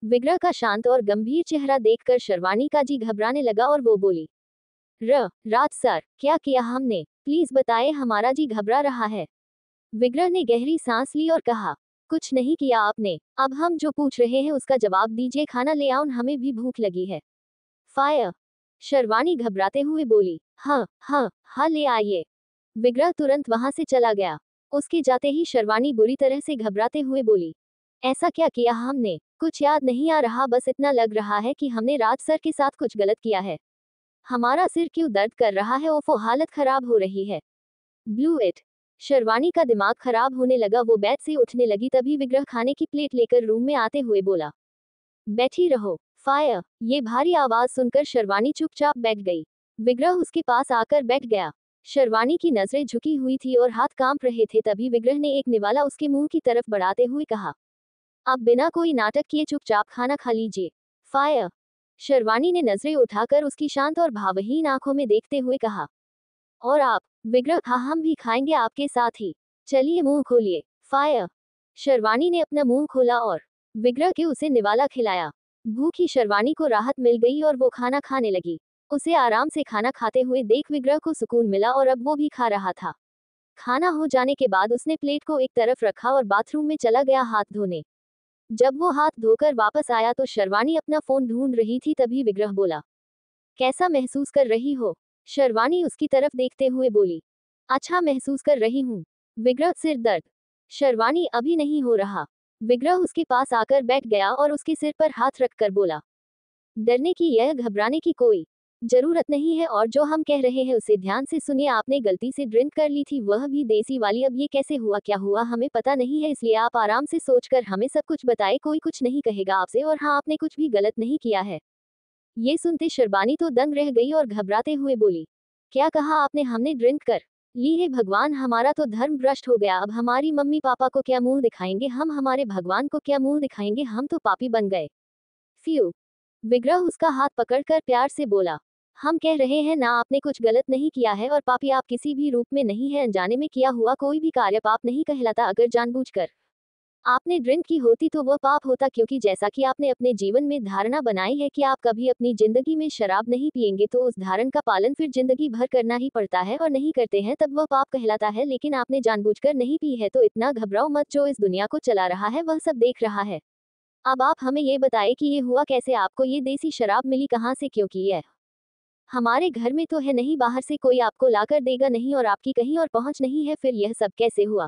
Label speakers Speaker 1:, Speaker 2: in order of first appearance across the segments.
Speaker 1: विग्रह का शांत और गंभीर चेहरा देखकर शर्वाणी का जी घबराने लगा और वो बोली, राज सर, क्या किया हमने? प्लीज बताए, हमारा जी घबरा रहा है। विग्रह ने गहरी सांस ली और कहा, कुछ नहीं किया आपने। अब हम जो पूछ रहे हैं उसका जवाब दीजिए। खाना ले आओ, हमें भी भूख लगी है। फायर। शर्वाणी घबराते हुए बोली, हाँ हाँ हाँ, ले आइए। विग्रह तुरंत वहां से चला गया। उसके जाते ही शर्वाणी बुरी तरह से घबराते हुए बोली, ऐसा क्या किया हमने? कुछ याद नहीं आ रहा, बस इतना लग रहा है कि हमने राज सर के साथ कुछ गलत किया है। हमारा सिर क्यों दर्द कर रहा है? ओफो, हालत खराब हो रही है। Blue it. शर्वाणी का दिमाग खराब होने लगा। वो बेड से उठने लगी, तभी विग्रह खाने की प्लेट लेकर रूम में आते हुए बोला, बैठी रहो। फायर। ये भारी आवाज सुनकर शर्वाणी चुपचाप बैठ गई। विग्रह उसके पास आकर बैठ गया। शर्वाणी की नजरें झुकी हुई थी और हाथ कांप रहे थे। तभी विग्रह ने एक निवाला उसके मुंह की तरफ बढ़ाते हुए कहा, अब बिना कोई नाटक किए चुपचाप खाना खा लीजिए। फायर। शर्वाणी ने नजरें उठाकर उसकी शांत और भावहीन आंखों में देखते हुए कहा, और आप? विग्रह, हाँ, हम भी खाएंगे आपके साथ ही। चलिए, मुंह खोलिए। फायर। शर्वाणी ने अपना मुंह खोला और विग्रह के उसे निवाला खिलाया। भूखी शर्वाणी को राहत मिल गई और वो खाना खाने लगी। उसे आराम से खाना खाते हुए देख विग्रह को सुकून मिला और अब वो भी खा रहा था। खाना हो जाने के बाद उसने प्लेट को एक तरफ रखा और बाथरूम में चला गया हाथ धोने। जब वो हाथ धोकर वापस आया तो शर्वाणी अपना फोन ढूंढ रही थी। तभी विग्रह बोला, कैसा महसूस कर रही हो? शर्वाणी उसकी तरफ देखते हुए बोली, अच्छा महसूस कर रही हूँ। विग्रह, सिर दर्द? शर्वाणी, अभी नहीं हो रहा। विग्रह उसके पास आकर बैठ गया और उसके सिर पर हाथ रखकर बोला, डरने की या घबराने की कोई जरूरत नहीं है, और जो हम कह रहे हैं उसे ध्यान से सुनिए। आपने गलती से ड्रिंक कर ली थी, वह भी देसी वाली। अब ये कैसे हुआ, क्या हुआ, हमें पता नहीं है, इसलिए आप आराम से सोचकर हमें सब कुछ बताए। कोई कुछ नहीं कहेगा आपसे, और हाँ, आपने कुछ भी गलत नहीं किया है। ये सुनते शर्वाणी तो दंग रह गई और घबराते हुए बोली, क्या कहा आपने? हमने ड्रिंक कर ली है? भगवान, हमारा तो धर्म भ्रष्ट हो गया। अब हमारी मम्मी पापा को क्या मुंह दिखाएंगे हम? हमारे भगवान को क्या मुंह दिखाएंगे? हम तो पापी बन गए। फ्यू। विग्रह उसका हाथ पकड़कर प्यार से बोला, हम कह रहे हैं ना, आपने कुछ गलत नहीं किया है, और पापी आप किसी भी रूप में नहीं है। अनजाने में किया हुआ कोई भी कार्य पाप नहीं कहलाता। अगर जानबूझकर आपने ड्रिंक की होती तो वह पाप होता, क्योंकि जैसा कि आपने अपने जीवन में धारणा बनाई है कि आप कभी अपनी जिंदगी में शराब नहीं पिएंगे, तो उस धारण का पालन फिर जिंदगी भर करना ही पड़ता है, और नहीं करते हैं तब वह पाप कहलाता है। लेकिन आपने जानबूझकर नहीं पी है, तो इतना घबराओ मत। जो इस दुनिया को चला रहा है वह सब देख रहा है। अब आप हमें ये बताइए कि ये हुआ कैसे? आपको ये देसी शराब मिली कहाँ से? क्योंकि यह हमारे घर में तो है नहीं, बाहर से कोई आपको लाकर देगा नहीं, और आपकी कहीं और पहुंच नहीं है। फिर यह सब कैसे हुआ?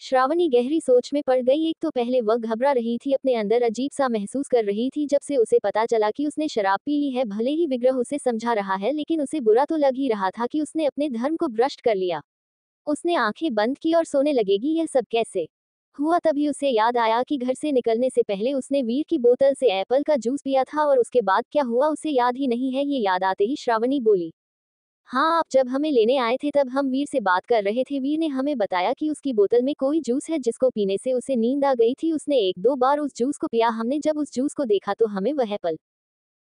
Speaker 1: श्रावणी गहरी सोच में पड़ गई। एक तो पहले वह घबरा रही थी, अपने अंदर अजीब सा महसूस कर रही थी जब से उसे पता चला कि उसने शराब पी ली है। भले ही विग्रह उसे समझा रहा है, लेकिन उसे बुरा तो लग ही रहा था कि उसने अपने धर्म को भ्रष्ट कर लिया। उसने आंखें बंद की और सोने लगेगी। यह सब कैसे हुआ? तभी उसे याद आया कि घर से निकलने से पहले उसने वीर की बोतल से एप्पल का जूस पिया था, और उसके बाद क्या हुआ उसे याद ही नहीं है। ये याद आते ही श्रावणी बोली, हाँ, आप जब हमें लेने आए थे तब हम वीर से बात कर रहे थे। वीर ने हमें बताया कि उसकी बोतल में कोई जूस है जिसको पीने से उसे नींद आ गई थी। उसने एक दो बार उस जूस को पिया। हमने जब उस जूस को देखा तो हमें वह एप्पल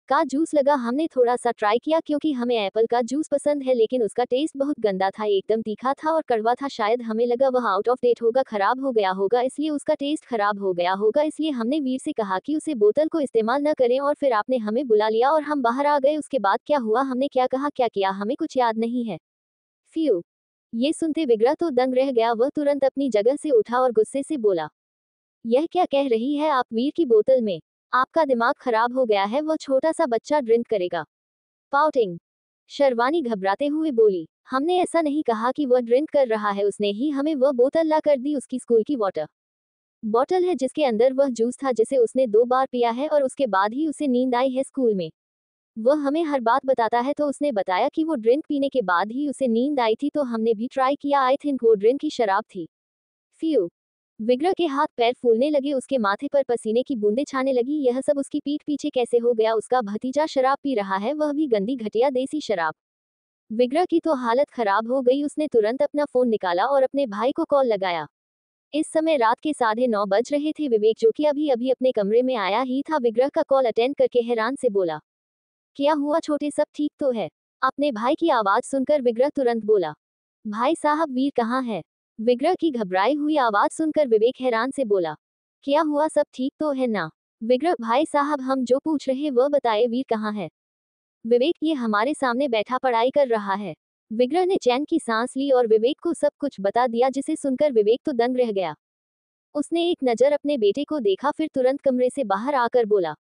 Speaker 1: का जूस लगा। हमने थोड़ा सा ट्राई किया क्योंकि हमें एप्पल का जूस पसंद है, लेकिन उसका टेस्ट बहुत गंदा था, एकदम तीखा था और कड़वा था। शायद हमें लगा वह आउट ऑफ डेट होगा, खराब हो गया होगा, इसलिए उसका टेस्ट खराब हो गया होगा। इसलिए हमने वीर से कहा कि उसे बोतल को इस्तेमाल न करें, और फिर आपने हमें बुला लिया और हम बाहर आ गए। उसके बाद क्या हुआ, हमने क्या कहा, क्या किया, हमें कुछ याद नहीं है। फ्यू। ये सुनते विग्रह तो दंग रह गया। वह तुरंत अपनी जगह से उठा और गुस्से से बोला, यह क्या कह रही है आप? वीर की बोतल में? आपका दिमाग खराब हो गया है? वो छोटा सा बच्चा ड्रिंक करेगा? पाउटिंग। शर्वाणी घबराते हुए बोली, हमने ऐसा नहीं कहा कि वह ड्रिंक कर रहा है। उसने ही हमें वह बोतल ला कर दी। उसकी स्कूल की वाटर बॉटल है जिसके अंदर वह जूस था, जिसे उसने 2 बार पिया है, और उसके बाद ही उसे नींद आई है स्कूल में। वह हमें हर बात बताता है, तो उसने बताया कि वो ड्रिंक पीने के बाद ही उसे नींद आई थी, तो हमने भी ट्राई किया। आई थिंक वो ड्रिंक की शराब थी। फ्यू। विग्रह के हाथ पैर फूलने लगे, उसके माथे पर पसीने की बूंदें छाने लगी। यह सब उसकी पीठ पीछे कैसे हो गया? उसका भतीजा शराब पी रहा है, वह भी गंदी घटिया देसी शराब। विग्रह की तो हालत खराब हो गई। उसने तुरंत अपना फोन निकाला और अपने भाई को कॉल लगाया। इस समय रात के 9:30 बज रहे थे। विवेक, जो कि अभी अभी अपने कमरे में आया ही था, विग्रह का कॉल अटेंड करके हैरान से बोला, क्या हुआ छोटे, सब ठीक तो है? अपने भाई की आवाज सुनकर विग्रह तुरंत बोला, भाई साहब, वीर कहाँ है? विग्रह की घबराई हुई आवाज सुनकर विवेक हैरान से बोला, क्या हुआ, सब ठीक तो है ना? विग्रह, भाई साहब हम जो पूछ रहे वह बताए, वीर कहाँ है? विवेक, ये हमारे सामने बैठा पढ़ाई कर रहा है। विग्रह ने चैन की सांस ली और विवेक को सब कुछ बता दिया, जिसे सुनकर विवेक तो दंग रह गया। उसने एक नजर अपने बेटे को देखा, फिर तुरंत कमरे से बाहर आकर बोला,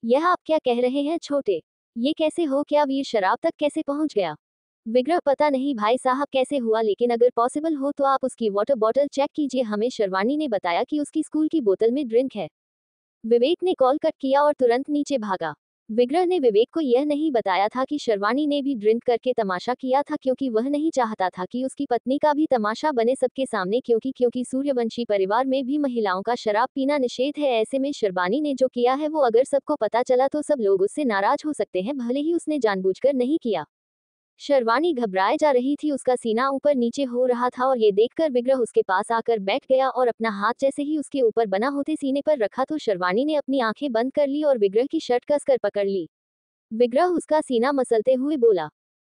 Speaker 1: यह आप क्या कह रहे हैं छोटे? ये कैसे हो गया? वीर शराब तक कैसे पहुंच गया? विग्रह, पता नहीं भाई साहब कैसे हुआ, लेकिन अगर पॉसिबल हो तो आप उसकी वाटर बॉटल चेक कीजिए। हमें शर्वानी ने बताया कि उसकी स्कूल की बोतल में ड्रिंक है। विवेक ने कॉल कट किया और तुरंत नीचे भागा। विग्रह ने विवेक को यह नहीं बताया था कि शर्वानी ने भी ड्रिंक करके तमाशा किया था, क्योंकि वह नहीं चाहता था कि उसकी पत्नी का भी तमाशा बने सबके सामने, क्योंकि सूर्यवंशी परिवार में भी महिलाओं का शराब पीना निषेध है। ऐसे में शर्वानी ने जो किया है वो अगर सबको पता चला तो सब लोग उससे नाराज हो सकते हैं, भले ही उसने जानबूझकर नहीं किया। शर्वानी घबराए जा रही थी, उसका सीना ऊपर नीचे हो रहा था और ये देखकर विग्रह उसके पास आकर बैठ गया और अपना हाथ जैसे ही उसके ऊपर बना होते सीने पर रखा तो शर्वानी ने अपनी आंखें बंद कर ली और विग्रह की शर्ट कसकर पकड़ ली। विग्रह उसका सीना मसलते हुए बोला,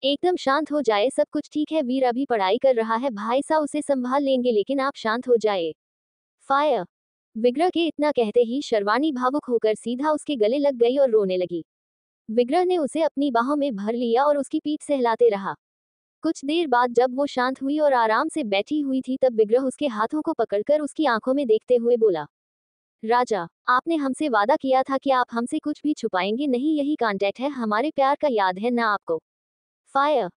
Speaker 1: एकदम शांत हो जाए, सब कुछ ठीक है, वीर अभी पढ़ाई कर रहा है, भाई साहब उसे संभाल लेंगे, लेकिन आप शांत हो जाए। फायर। विग्रह के इतना कहते ही शर्वानी भावुक होकर सीधा उसके गले लग गई और रोने लगी। विग्रह ने उसे अपनी बाहों में भर लिया और उसकी पीठ सहलाते रहा। कुछ देर बाद जब वो शांत हुई और आराम से बैठी हुई थी तब विग्रह उसके हाथों को पकड़कर उसकी आंखों में देखते हुए बोला, राजा, आपने हमसे वादा किया था कि आप हमसे कुछ भी छुपाएंगे नहीं, यही कॉन्ट्रैक्ट है हमारे प्यार का, याद है ना आपको? फायर।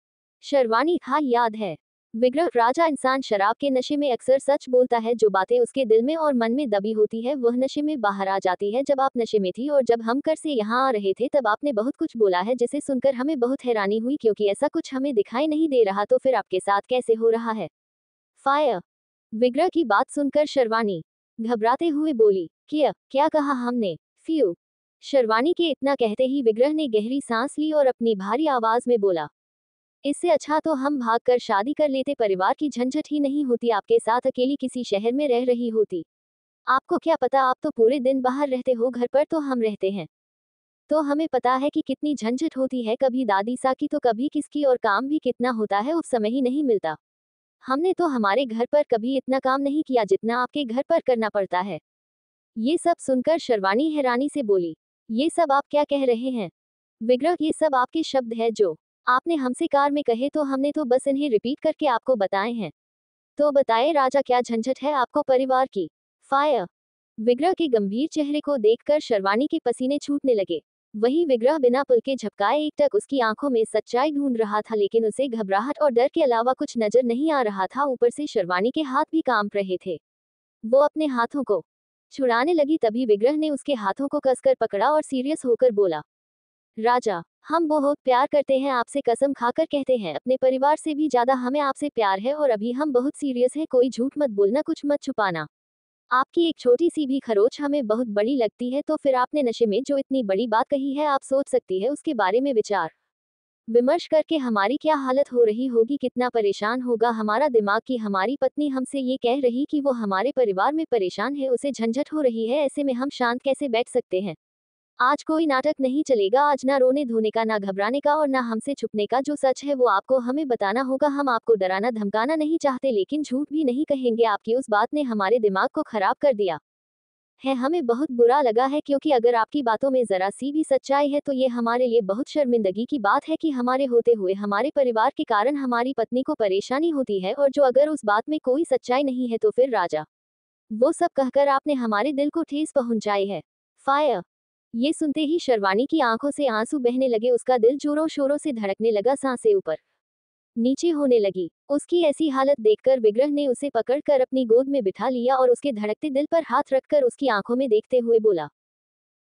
Speaker 1: शर्वानी, हाँ याद है। विग्रह, राजा, इंसान शराब के नशे में अक्सर सच बोलता है, जो बातें उसके दिल में और मन में दबी होती है वह नशे में बाहर आ जाती है। जब आप नशे में थी और जब हम कर से यहाँ आ रहे थे तब आपने बहुत कुछ बोला है, जिसे सुनकर हमें बहुत हैरानी हुई, क्योंकि ऐसा कुछ हमें दिखाई नहीं दे रहा, तो फिर आपके साथ कैसे हो रहा है? फायर। विग्रह की बात सुनकर शर्वानी घबराते हुए बोली, क्या क्या कहा हमने? फ्यू। शर्वानी के इतना कहते ही विग्रह ने गहरी सांस ली और अपनी भारी आवाज में बोला, इससे अच्छा तो हम भागकर शादी कर लेते, परिवार की झंझट ही नहीं होती, आपके साथ अकेली किसी शहर में रह रही होती। आपको क्या पता, आप तो पूरे दिन बाहर रहते हो, घर पर तो हम रहते हैं, तो हमें पता है कि कितनी झंझट होती है, कभी दादी सा की तो कभी किसकी, और काम भी कितना होता है, उस समय ही नहीं मिलता। हमने तो हमारे घर पर कभी इतना काम नहीं किया जितना आपके घर पर करना पड़ता है। ये सब सुनकर शर्वानी हैरानी से बोली, ये सब आप क्या कह रहे हैं? विग्रह, ये सब आपके शब्द है जो आपने हमसे कार में कहे, तो हमने तो बस इन्हें रिपीट करके आपको बताए हैं। तो बताए राजा, क्या झंझट है आपको परिवार की? फायर। विग्रह के गंभीर चेहरे को देखकर शर्वानी के पसीने छूटने लगे। वहीं विग्रह बिना पुल के झपकाए एकटक उसकी आंखों में सच्चाई ढूंढ रहा था, लेकिन उसे घबराहट और डर के अलावा कुछ नजर नहीं आ रहा था। ऊपर से शर्वानी के हाथ भी कांप रहे थे। वो अपने हाथों को छुड़ाने लगी, तभी विग्रह ने उसके हाथों को कसकर पकड़ा और सीरियस होकर बोला, राजा, हम बहुत प्यार करते हैं आपसे, कसम खाकर कहते हैं, अपने परिवार से भी ज्यादा हमें आपसे प्यार है, और अभी हम बहुत सीरियस हैं, कोई झूठ मत बोलना, कुछ मत छुपाना। आपकी एक छोटी सी भी खरोच हमें बहुत बड़ी लगती है, तो फिर आपने नशे में जो इतनी बड़ी बात कही है, आप सोच सकती है उसके बारे में विचार विमर्श करके हमारी क्या हालत हो रही होगी, कितना परेशान होगा हमारा दिमाग कि हमारी पत्नी हमसे ये कह रही कि वो हमारे परिवार में परेशान है, उसे झंझट हो रही है, ऐसे में हम शांत कैसे बैठ सकते हैं? आज कोई नाटक नहीं चलेगा, आज ना रोने धोने का, ना घबराने का, और ना हमसे छुपने का, जो सच है वो आपको हमें बताना होगा। हम आपको डराना धमकाना नहीं चाहते, लेकिन झूठ भी नहीं कहेंगे। आपकी उस बात ने हमारे दिमाग को खराब कर दिया है, हमें बहुत बुरा लगा है, क्योंकि अगर आपकी बातों में जरा सी भी सच्चाई है तो ये हमारे लिए बहुत शर्मिंदगी की बात है कि हमारे होते हुए हमारे परिवार के कारण हमारी पत्नी को परेशानी होती है, और जो अगर उस बात में कोई सच्चाई नहीं है तो फिर राजा, वो सब कहकर आपने हमारे दिल को ठेस पहुंचाई है। फायर। ये सुनते ही शर्वानी की आंखों से आंसू बहने लगे, उसका दिल जोरों शोरों से धड़कने लगा, सांसें ऊपर नीचे होने लगी। उसकी ऐसी हालत देखकर विग्रह ने उसे पकड़कर अपनी गोद में बिठा लिया और उसके धड़कते दिल पर हाथ रखकर उसकी आंखों में देखते हुए बोला,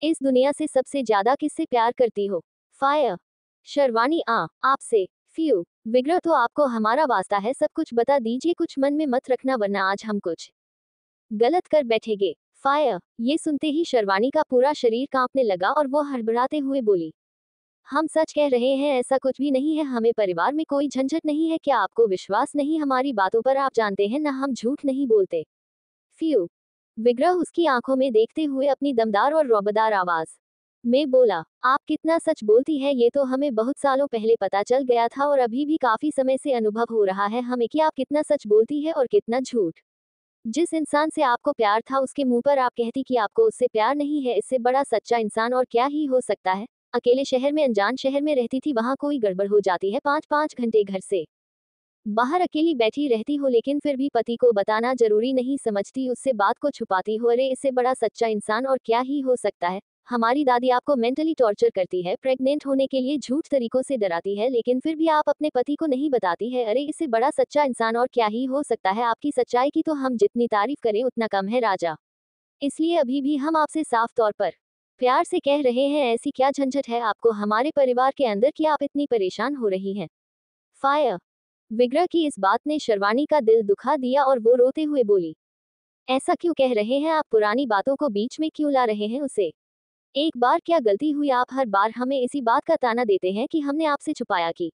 Speaker 1: इस दुनिया से सबसे ज्यादा किससे प्यार करती हो? फायर। शर्वानी, आपसे। फ्यू। विग्रह, तो आपको हमारा वास्ता है, सब कुछ बता दीजिए, कुछ मन में मत रखना, वरना आज हम कुछ गलत कर बैठेंगे। फायर। ये सुनते ही शर्वानी का पूरा शरीर कांपने लगा और वो हड़बड़ाते हुए बोली, हम सच कह रहे हैं, ऐसा कुछ भी नहीं है, हमें परिवार में कोई झंझट नहीं है, क्या आपको विश्वास नहीं हमारी बातों पर? आप जानते हैं ना हम झूठ नहीं बोलते। फ्यू। विग्रह उसकी आंखों में देखते हुए अपनी दमदार और रौबदार आवाज में बोला, आप कितना सच बोलती है ये तो हमें बहुत सालों पहले पता चल गया था, और अभी भी काफी समय से अनुभव हो रहा है हमें कि आप कितना सच बोलती है और कितना झूठ। जिस इंसान से आपको प्यार था उसके मुंह पर आप कहती कि आपको उससे प्यार नहीं है, इससे बड़ा सच्चा इंसान और क्या ही हो सकता है। अकेले शहर में अनजान शहर में रहती थी, वहां कोई गड़बड़ हो जाती है, 5-5 घंटे घर से बाहर अकेली बैठी रहती हो लेकिन फिर भी पति को बताना जरूरी नहीं समझती, उससे बात को छुपाती हो। अरे इससे बड़ा सच्चा इंसान और क्या ही हो सकता है। हमारी दादी आपको मेंटली टॉर्चर करती है, प्रेग्नेंट होने के लिए झूठ तरीकों से डराती है, लेकिन फिर भी आप अपने पति को नहीं बताती है। अरे इससे बड़ा सच्चा इंसान और क्या ही हो सकता है। आपकी सच्चाई की तो हम जितनी तारीफ करें उतना कम है राजा। इसलिए अभी भी हम आपसे साफ तौर पर प्यार से कह रहे हैं, ऐसी क्या झंझट है आपको हमारे परिवार के अंदर कि आप इतनी परेशान हो रही हैं। फायर। विग्रह की इस बात ने शर्वाणी का दिल दुखा दिया और वो रोते हुए बोली, ऐसा क्यों कह रहे हैं आप, पुरानी बातों को बीच में क्यों ला रहे हैं उसे। एक बार क्या गलती हुई, आप हर बार हमें इसी बात का ताना देते हैं कि हमने आपसे छुपाया कि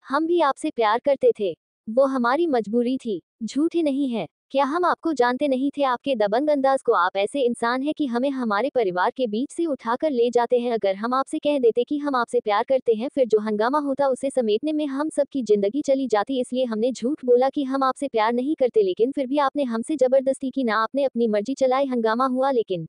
Speaker 1: हम भी आपसे प्यार करते थे। वो हमारी मजबूरी थी, झूठ ही नहीं है। क्या हम आपको जानते नहीं थे, आपके दबंग अंदाज को। आप ऐसे इंसान हैं कि हमें हमारे परिवार के बीच से उठाकर ले जाते हैं। अगर हम आपसे कह देते कि हम आपसे प्यार करते हैं, फिर जो हंगामा होता उसे समेटने में हम सबकी जिंदगी चली जाती। इसलिए हमने झूठ बोला कि हम आपसे प्यार नहीं करते, लेकिन फिर भी आपने हमसे जबरदस्ती की ना, आपने अपनी मर्जी चलाई, हंगामा हुआ, लेकिन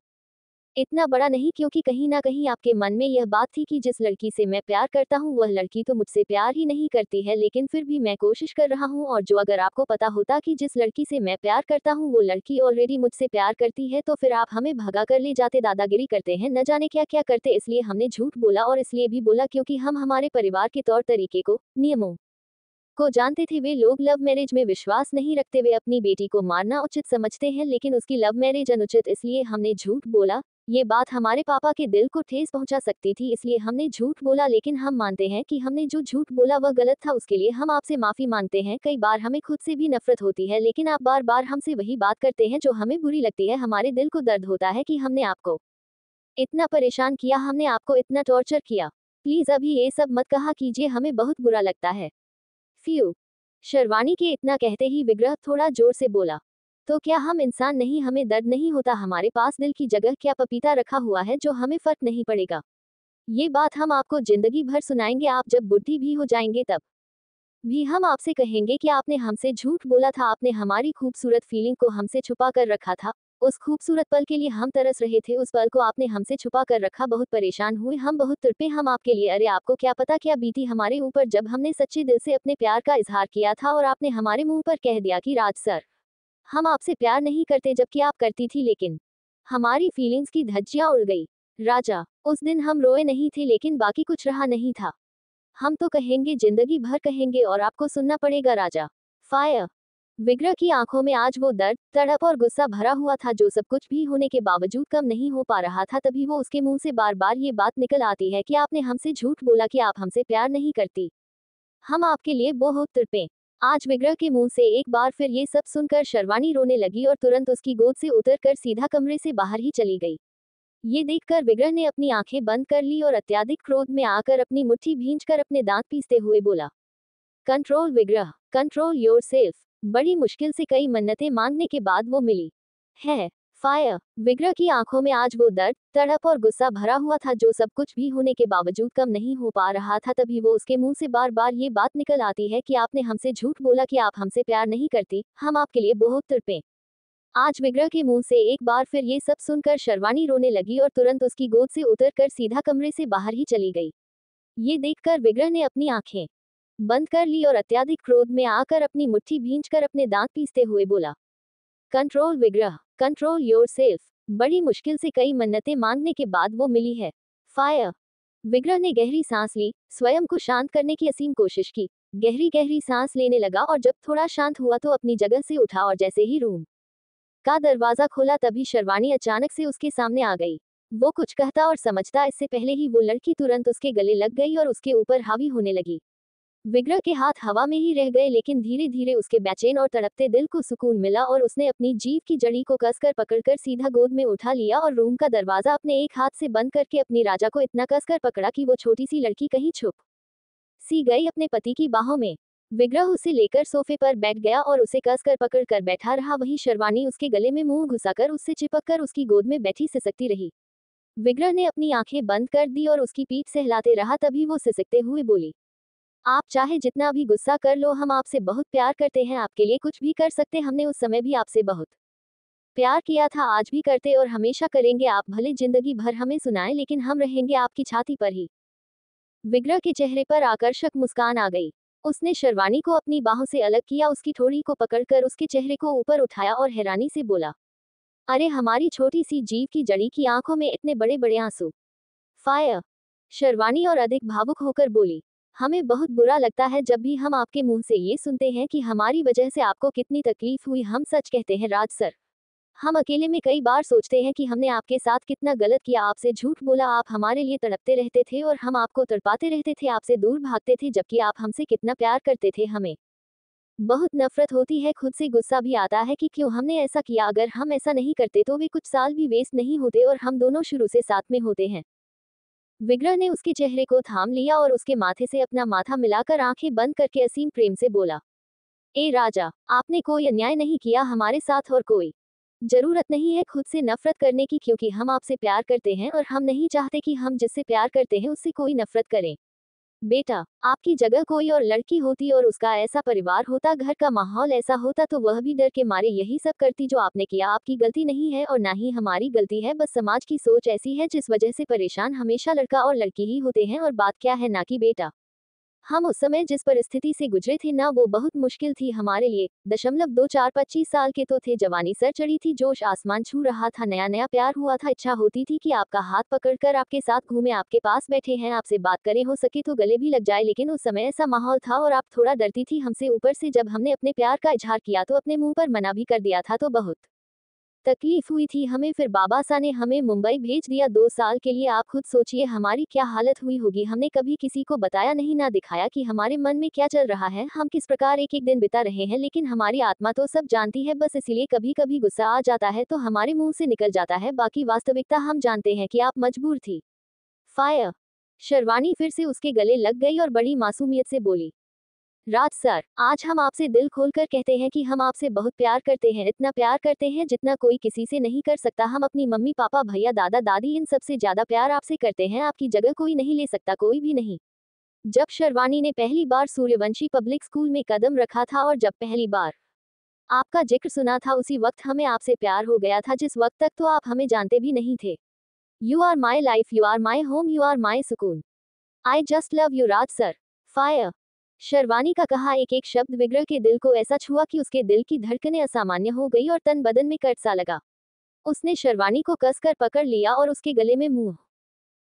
Speaker 1: इतना बड़ा नहीं, क्योंकि कहीं ना कहीं आपके मन में यह बात थी कि जिस लड़की से मैं प्यार करता हूँ वह लड़की तो मुझसे प्यार ही नहीं करती है, लेकिन फिर भी मैं कोशिश कर रहा हूँ। और जो अगर आपको पता होता कि जिस लड़की से मैं प्यार करता हूँ वो लड़की ऑलरेडी मुझसे प्यार करती है, तो फिर आप हमें भगा कर ले जाते, दादागिरी करते हैं, न जाने क्या क्या करते। इसलिए हमने झूठ बोला, और इसलिए भी बोला क्योंकि हम हमारे परिवार के तौर तरीके को, नियमों को जानते थे। वे लोग लव मैरिज में विश्वास नहीं रखते, वे अपनी बेटी को मारना उचित समझते हैं, लेकिन उसकी लव मैरिज अनुचित। इसलिए हमने झूठ बोला। ये बात हमारे पापा के दिल को ठेस पहुंचा सकती थी, इसलिए हमने झूठ बोला, लेकिन हम मानते हैं कि हमने जो झूठ बोला वह गलत था। उसके लिए हम आपसे माफी मांगते हैं। कई बार हमें खुद से भी नफरत होती है, लेकिन आप बार बार हमसे वही बात करते हैं जो हमें बुरी लगती है। हमारे दिल को दर्द होता है कि हमने आपको इतना परेशान किया, हमने आपको इतना टॉर्चर किया। प्लीज अभी ये सब मत कहा कीजिए, हमें बहुत बुरा लगता है। फ्यू। शर्वाणी के इतना कहते ही विग्रह थोड़ा जोर से बोला, तो क्या हम इंसान नहीं, हमें दर्द नहीं होता, हमारे पास दिल की जगह क्या पपीता रखा हुआ है जो हमें फर्क नहीं पड़ेगा। ये बात हम आपको जिंदगी भर सुनाएंगे, आप जब बुढ़ी भी हो जाएंगे तब भी हम आपसे कहेंगे कि आपने हमसे झूठ बोला था, आपने हमारी खूबसूरत फीलिंग को हमसे छुपा कर रखा था। उस खूबसूरत पल के लिए हम तरस रहे थे, उस पल को आपने हमसे छुपा कर रखा, बहुत परेशान हुए हम, बहुत तड़पे हम आपके लिए। अरे आपको क्या पता क्या बीती हमारे ऊपर जब हमने सच्चे दिल से अपने प्यार का इजहार किया था और आपने हमारे मुंह पर कह दिया कि राज सर हम आपसे प्यार नहीं करते, जबकि आप करती थी। लेकिन हमारी फीलिंग्स की धज्जियां उड़ गई। राजा, उस दिन हम रोए नहीं थे, लेकिन बाकी कुछ रहा नहीं था। हम तो कहेंगे, जिंदगी भर कहेंगे, और आपको सुनना पड़ेगा राजा। फायर। विग्रह की आंखों में आज वो दर्द, तड़प और गुस्सा भरा हुआ था जो सब कुछ भी होने के बावजूद कम नहीं हो पा रहा था। तभी वो उसके मुंह से बार बार ये बात निकल आती है कि आपने हमसे झूठ बोला कि आप हमसे प्यार नहीं करती, हम आपके लिए बहुत तड़पे। आज विग्रह के मुंह से एक बार फिर ये सब सुनकर शर्वाणी रोने लगी और तुरंत उसकी गोद से उतरकर सीधा कमरे से बाहर ही चली गई। ये देखकर विग्रह ने अपनी आंखें बंद कर ली और अत्याधिक क्रोध में आकर अपनी मुट्ठी भींचकर अपने दांत पीसते हुए बोला, कंट्रोल विग्रह, कंट्रोल योरसेल्फ। बड़ी मुश्किल से कई मन्नतें मांगने के बाद वो मिली है। फायर। विग्रह की आंखों में आज वो दर्द, तड़प और गुस्सा भरा हुआ था जो सब कुछ भी होने के बावजूद कम नहीं हो पा रहा था। तभी वो उसके मुंह से बार बार ये बात निकल आती है कि आपने हमसे झूठ बोला कि आप हमसे प्यार नहीं करती, हम आपके लिए बहुत तड़पे। आज विग्रह के मुंह से एक बार फिर ये सब सुनकर शर्वाणी रोने लगी और तुरंत उसकी गोद से उतरकर सीधा कमरे से बाहर ही चली गई। ये देखकर विग्रह ने अपनी आंखें बंद कर ली और अत्याधिक क्रोध में आकर अपनी मुट्ठी भींचकर अपने दांत पीसते हुए बोला, कंट्रोल विग्रह, कंट्रोल योरसेल्फ। बड़ी मुश्किल से कई मन्नतें मांगने के बाद वो मिली है। फायर। विग्रह ने गहरी सांस ली, स्वयं को शांत करने की असीम कोशिश की। गहरी गहरी सांस लेने लगा और जब थोड़ा शांत हुआ तो अपनी जगह से उठा और जैसे ही रूम का दरवाजा खोला तभी शर्वाणी अचानक से उसके सामने आ गई। वो कुछ कहता और समझता इससे पहले ही वो लड़की तुरंत उसके गले लग गई और उसके ऊपर हावी होने लगी। विग्रह के हाथ हवा में ही रह गए, लेकिन धीरे धीरे उसके बेचैन और तड़पते दिल को सुकून मिला और उसने अपनी जीभ की जड़ी को कसकर पकड़कर सीधा गोद में उठा लिया और रूम का दरवाजा अपने एक हाथ से बंद करके अपनी राजा को इतना कसकर पकड़ा कि वो छोटी सी लड़की कहीं छुप सी गई अपने पति की बाहों में। विग्रह उसे लेकर सोफे पर बैठ गया और उसे कसकर पकड़ कर बैठा रहा। वहीं शर्वाणी उसके गले में मुंह घुसाकर उससे चिपककर उसकी गोद में बैठी सिसकती रही। विग्रह ने अपनी आंखें बंद कर दी और उसकी पीठ सहलाते रहा। तभी वो सिसकते हुए बोली, आप चाहे जितना भी गुस्सा कर लो, हम आपसे बहुत प्यार करते हैं, आपके लिए कुछ भी कर सकते, हमने उस समय भी आपसे बहुत प्यार किया था, आज भी करते और हमेशा करेंगे। आप भले जिंदगी भर हमें सुनाएं लेकिन हम रहेंगे आपकी छाती पर ही। विग्रह के चेहरे पर आकर्षक मुस्कान आ गई। उसने शर्वानी को अपनी बाहों से अलग किया, उसकी ठोड़ी को पकड़कर उसके चेहरे को ऊपर उठाया और हैरानी से बोला, अरे हमारी छोटी सी जीव की जड़ी की आंखों में इतने बड़े बड़े आंसू। फायर। शर्वानी और अधिक भावुक होकर बोली, हमें बहुत बुरा लगता है जब भी हम आपके मुंह से ये सुनते हैं कि हमारी वजह से आपको कितनी तकलीफ हुई। हम सच कहते हैं राज सर, हम अकेले में कई बार सोचते हैं कि हमने आपके साथ कितना गलत किया, आपसे झूठ बोला, आप हमारे लिए तड़पते रहते थे और हम आपको तड़पाते रहते थे, आपसे दूर भागते थे, जबकि आप हमसे कितना प्यार करते थे। हमें बहुत नफरत होती है, खुद से गुस्सा भी आता है कि क्यों हमने ऐसा किया। अगर हम ऐसा नहीं करते तो वे कुछ साल भी वेस्ट नहीं होते और हम दोनों शुरू से साथ में होते हैं। विग्रह ने उसके चेहरे को थाम लिया और उसके माथे से अपना माथा मिलाकर आंखें बंद करके असीम प्रेम से बोला, ए राजा, आपने कोई अन्याय नहीं किया हमारे साथ और कोई जरूरत नहीं है खुद से नफरत करने की, क्योंकि हम आपसे प्यार करते हैं और हम नहीं चाहते कि हम जिससे प्यार करते हैं उससे कोई नफरत करे। बेटा, आपकी जगह कोई और लड़की होती और उसका ऐसा परिवार होता, घर का माहौल ऐसा होता, तो वह भी डर के मारे यही सब करती जो आपने किया। आपकी गलती नहीं है और ना ही हमारी गलती है, बस समाज की सोच ऐसी है जिस वजह से परेशान हमेशा लड़का और लड़की ही होते हैं। और बात क्या है ना कि बेटा, हम उस समय जिस परिस्थिति से गुजरे थे ना, वो बहुत मुश्किल थी हमारे लिए। 2 4 25 साल के तो थे, जवानी सर चढ़ी थी, जोश आसमान छू रहा था, नया नया प्यार हुआ था, इच्छा होती थी कि आपका हाथ पकड़कर आपके साथ घूमे, आपके पास बैठे हैं, आपसे बात करें, हो सके तो गले भी लग जाए। लेकिन उस समय ऐसा माहौल था और आप थोड़ा डरती थी हमसे। ऊपर से जब हमने अपने प्यार का इजहार किया तो अपने मुंह पर मना भी कर दिया था, तो बहुत तकलीफ हुई थी हमें। फिर बाबा सा ने हमें मुंबई भेज दिया 2 साल के लिए। आप खुद सोचिए हमारी क्या हालत हुई होगी। हमने कभी किसी को बताया नहीं, ना दिखाया कि हमारे मन में क्या चल रहा है, हम किस प्रकार एक एक दिन बिता रहे हैं, लेकिन हमारी आत्मा तो सब जानती है। बस इसीलिए कभी कभी गुस्सा आ जाता है तो हमारे मुंह से निकल जाता है, बाकी वास्तविकता हम जानते हैं कि आप मजबूर थी। फायर। शर्वानी फिर से उसके गले लग गई और बड़ी मासूमियत से बोली, राज सर, आज हम आपसे दिल खोलकर कहते हैं कि हम आपसे बहुत प्यार करते हैं, इतना प्यार करते हैं जितना कोई किसी से नहीं कर सकता। हम अपनी मम्मी पापा भैया दादा दादी इन सबसे ज्यादा प्यार आपसे करते हैं। आपकी जगह कोई नहीं ले सकता, कोई भी नहीं। जब शर्वानी ने पहली बार सूर्यवंशी पब्लिक स्कूल में कदम रखा था और जब पहली बार आपका जिक्र सुना था, उसी वक्त हमें आपसे प्यार हो गया था, जिस वक्त तक तो आप हमें जानते भी नहीं थे। You are my life, you are my home, you are my सुकून। I just love you Raj sir. Fire. Sherwani का कहा एक एक शब्द विग्रह के दिल को ऐसा छुआ कि उसके दिल की धड़कनें असामान्य हो गई और तन बदन में कट सा लगा। उसने शर्वानी को कसकर पकड़ लिया और उसके गले में मुंह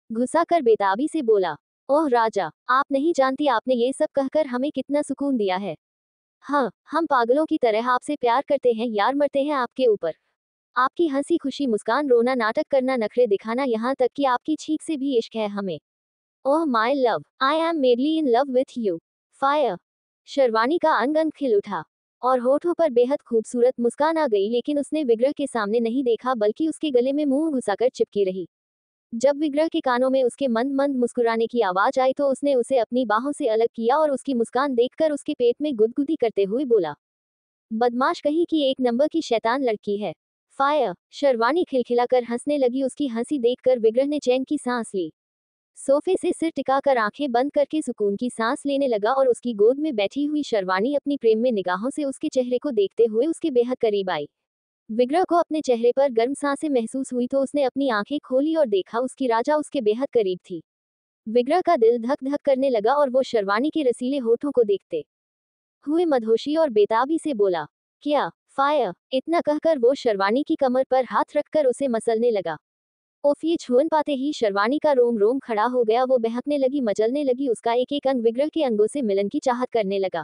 Speaker 1: घुसाकर बेताबी से बोला, ओह राजा, आप नहीं जानती आपने ये सब कहकर हमें कितना सुकून दिया है। हाँ, हम पागलों की तरह आपसे प्यार करते हैं यार, मरते हैं आपके ऊपर। आपकी हंसी खुशी मुस्कान, रोना, नाटक करना, नखरे दिखाना, यहाँ तक कि आपकी छींक से भी इश्क है हमें। Oh my love, I am madly in love with you. Fire. Sherwani का अंग अंग खिल उठा और होठों पर बेहद खूबसूरत मुस्कान आ गई, लेकिन उसने विग्रह के सामने नहीं देखा बल्कि उसके गले में मुंह घुसाकर चिपकी रही। जब विग्रह के कानों में उसके मंद मंद मुस्कुराने की आवाज आई तो उसने उसे अपनी बाहों से अलग किया और उसकी मुस्कान देखकर उसके पेट में गुदगुदी करते हुए बोला, बदमाश कहीं की, एक नंबर की शैतान लड़की है। फायर। शर्वानी खिलखिलाकर हंसने लगी। उसकी हंसी देखकर विग्रह ने चैन की सांस ली, सोफे से सिर टिकाकर आंखें बंद करके सुकून की सांस लेने लगा और उसकी गोद में बैठी हुई शर्वानी अपनी प्रेम में निगाहों से उसके चेहरे को देखते हुए उसके बेहद करीब आई। विग्रह को अपने चेहरे पर गर्म सांसें महसूस हुई तो उसने अपनी आंखें खोली और देखा उसकी राजा उसके बेहद करीब थी। विग्रह का दिल धक धक करने लगा और वो शर्वानी के रसीले होठों को देखते हुए मदहोशी और बेताबी से बोला, क्या। फायर। इतना कहकर वो शर्वानी की कमर पर हाथ रखकर उसे मसलने लगा। उफ, ये छुअन पाते ही शर्वानी का रोम रोम खड़ा हो गया। वो बहकने लगी, मचलने लगी, उसका एक एक अंग विग्रह के अंगों से मिलन की चाहत करने लगा।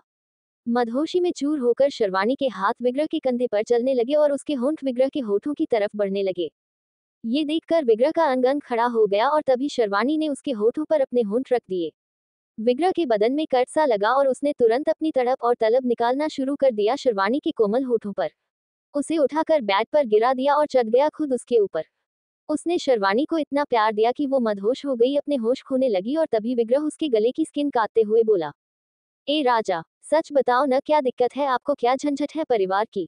Speaker 1: मदहोशी में चूर होकर शर्वानी के हाथ विग्रह के कंधे पर चलने लगे और उसके होंठ विग्रह के होठों की तरफ बढ़ने लगे। ये देखकर विग्रह का अंग अंग खड़ा हो गया और तभी शर्वानी ने उसके होठों पर अपने होंठ रख दिए। विग्रह के बदन में कट सा लगा और उसने तुरंत अपनी तड़प और तलब निकालना शुरू कर दिया शर्वानी के कोमल होठों पर। उसे उठाकर बेड पर गिरा दिया और चढ़ गया खुद उसके ऊपर। उसने शर्वानी को इतना प्यार दिया कि वो मदहोश हो गई, अपने होश खोने लगी और तभी विग्रह उसके गले की स्किन काटते हुए बोला, ए राजा, सच बताओ न, क्या दिक्कत है आपको, क्या झंझट है परिवार की।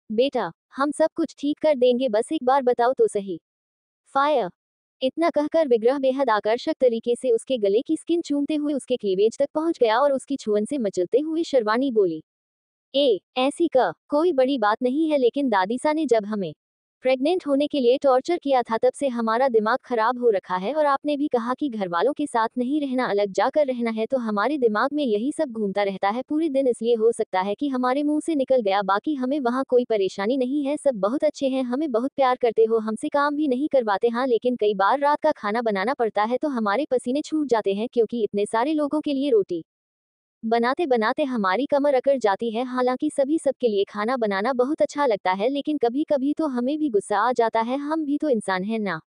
Speaker 1: बेटा, हम सब कुछ ठीक कर देंगे, बस एक बार बताओ तो सही। फायर। इतना कहकर विग्रह बेहद आकर्षक तरीके से उसके गले की स्किन चूमते हुए उसके क्लीवेज तक पहुंच गया और उसकी छुअन से मचलते हुए शर्वानी बोली, ए ऐसी कोई बड़ी बात नहीं है, लेकिन दादीसा ने जब हमें प्रेग्नेंट होने के लिए टॉर्चर किया था, तब से हमारा दिमाग खराब हो रखा है। और आपने भी कहा कि घर वालों के साथ नहीं रहना, अलग जाकर रहना है, तो हमारे दिमाग में यही सब घूमता रहता है पूरे दिन। इसलिए हो सकता है कि हमारे मुंह से निकल गया, बाकी हमें वहाँ कोई परेशानी नहीं है, सब बहुत अच्छे हैं, हमें बहुत प्यार करते हो, हमसे काम भी नहीं करवाते। हाँ, लेकिन कई बार रात का खाना बनाना पड़ता है तो हमारे पसीने छूट जाते हैं, क्योंकि इतने सारे लोगों के लिए रोटी बनाते बनाते हमारी कमर अकड़ जाती है। हालांकि सभी सबके लिए खाना बनाना बहुत अच्छा लगता है, लेकिन कभी कभी तो हमें भी गुस्सा आ जाता है, हम भी तो इंसान हैं ना।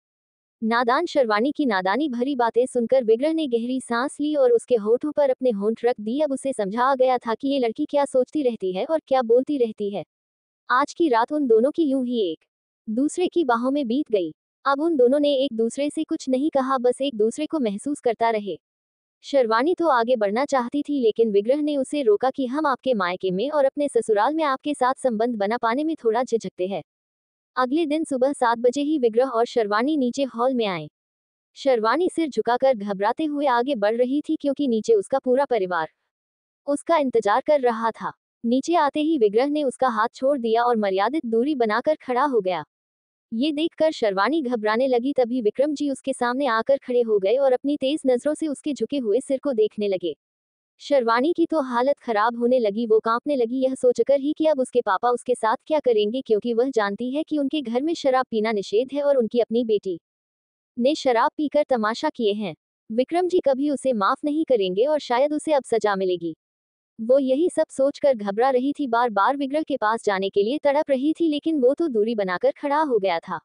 Speaker 1: नादान शर्वाणी की नादानी भरी बातें सुनकर विग्रह ने गहरी सांस ली और उसके होठों पर अपने होंठ रख दी। अब उसे समझा आ गया था कि ये लड़की क्या सोचती रहती है और क्या बोलती रहती है। आज की रात उन दोनों की यूं ही एक दूसरे की बाहों में बीत गई। अब उन दोनों ने एक दूसरे से कुछ नहीं कहा, बस एक दूसरे को महसूस करता रहे। शर्वाणी तो आगे बढ़ना चाहती थी, लेकिन विग्रह ने उसे रोका कि हम आपके मायके में और अपने ससुराल में आपके साथ संबंध बना पाने में थोड़ा झिझकते हैं। अगले दिन सुबह 7 बजे ही विग्रह और शर्वाणी नीचे हॉल में आए। शर्वाणी सिर झुकाकर घबराते हुए आगे बढ़ रही थी, क्योंकि नीचे उसका पूरा परिवार उसका इंतजार कर रहा था। नीचे आते ही विग्रह ने उसका हाथ छोड़ दिया और मर्यादित दूरी बनाकर खड़ा हो गया। ये देखकर शर्वाणी घबराने लगी। तभी विक्रम जी उसके सामने आकर खड़े हो गए और अपनी तेज नजरों से उसके झुके हुए सिर को देखने लगे। शर्वाणी की तो हालत खराब होने लगी, वो कांपने लगी, यह सोचकर ही कि अब उसके पापा उसके साथ क्या करेंगे, क्योंकि वह जानती है कि उनके घर में शराब पीना निषेध है और उनकी अपनी बेटी ने शराब पीकर तमाशा किए हैं। विक्रम जी कभी उसे माफ नहीं करेंगे और शायद उसे अब सजा मिलेगी। वो यही सब सोचकर घबरा रही थी, बार बार विग्रह के पास जाने के लिए तड़प रही थी, लेकिन वो तो दूरी बनाकर खड़ा हो गया था।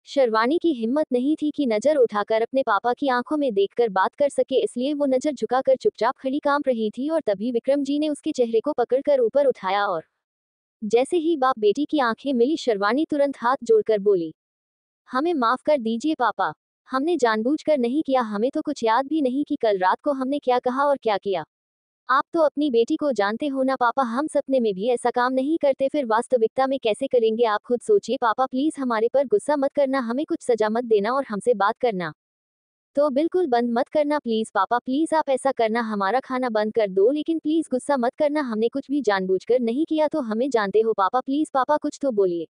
Speaker 1: शर्वाणी की हिम्मत नहीं थी कि नजर उठाकर अपने पापा की आंखों में देखकर बात कर सके, इसलिए वो नजर झुकाकर चुपचाप खड़ी कांप रही थी। और तभी विक्रम जी ने उसके चेहरे को पकड़कर ऊपर उठाया और जैसे ही बाप बेटी की आंखें मिली, शर्वाणी तुरंत हाथ जोड़कर बोली, हमें माफ कर दीजिए पापा, हमने जानबूझकर नहीं किया, हमें तो कुछ याद भी नहीं कि कल रात को हमने क्या कहा और क्या किया। आप तो अपनी बेटी को जानते हो ना पापा, हम सपने में भी ऐसा काम नहीं करते, फिर वास्तविकता में कैसे करेंगे, आप खुद सोचिए पापा, प्लीज हमारे पर गुस्सा मत करना, हमें कुछ सजा मत देना और हमसे बात करना तो बिल्कुल बंद मत करना, प्लीज पापा, प्लीज आप ऐसा करना, हमारा खाना बंद कर दो, लेकिन प्लीज गुस्सा मत करना, हमने कुछ भी जानबूझकर नहीं किया, तो हमें जानते हो पापा, प्लीज पापा कुछ तो बोलिए।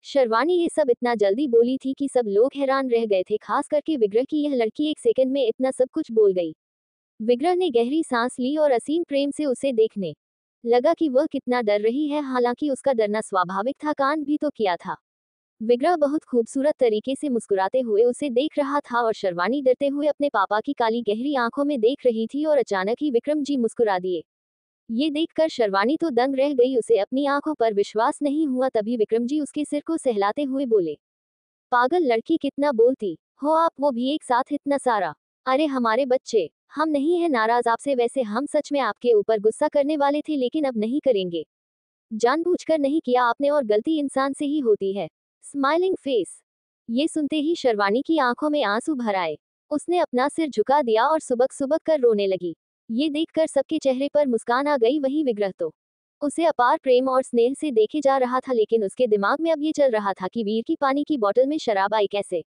Speaker 1: शर्वाणी ये सब इतना जल्दी बोली थी कि सब लोग हैरान रह गए थे, खास करके विग्रह की यह लड़की 1 सेकंड में इतना सब कुछ बोल गई। विग्रह ने गहरी सांस ली और असीम प्रेम से उसे देखने लगा कि वह कितना डर रही है। हालांकि उसका डरना स्वाभाविक था, कांड भी तो किया था। विग्रह बहुत खूबसूरत तरीके से मुस्कुराते हुए उसे देख रहा था और शर्वाणी डरते हुए अपने पापा की काली गहरी आंखों में देख रही थी। और अचानक ही विक्रम जी मुस्कुरा दिए। ये देखकर शर्वाणी तो दंग रह गई, उसे अपनी आंखों पर विश्वास नहीं हुआ। तभी विक्रम जी उसके सिर को सहलाते हुए बोले, पागल लड़की, कितना बोलती हो आप, वो भी एक साथ इतना सारा। अरे हमारे बच्चे, हम नहीं है नाराज आपसे, वैसे हम सच में आपके ऊपर गुस्सा करने वाले थे, लेकिन अब नहीं करेंगे। जानबूझकर नहीं किया आपने और गलती इंसान से ही होती है। Smiling face. ये सुनते ही शर्वाणी की आंखों में आंसू भर आए। उसने अपना सिर झुका दिया और सुबक सुबक कर रोने लगी। ये देखकर सबके चेहरे पर मुस्कान आ गई। वहीं विग्रह तो उसे अपार प्रेम और स्नेह से देखे जा रहा था, लेकिन उसके दिमाग में अब ये चल रहा था कि वीर की पानी की बोतल में शराब आई कैसे।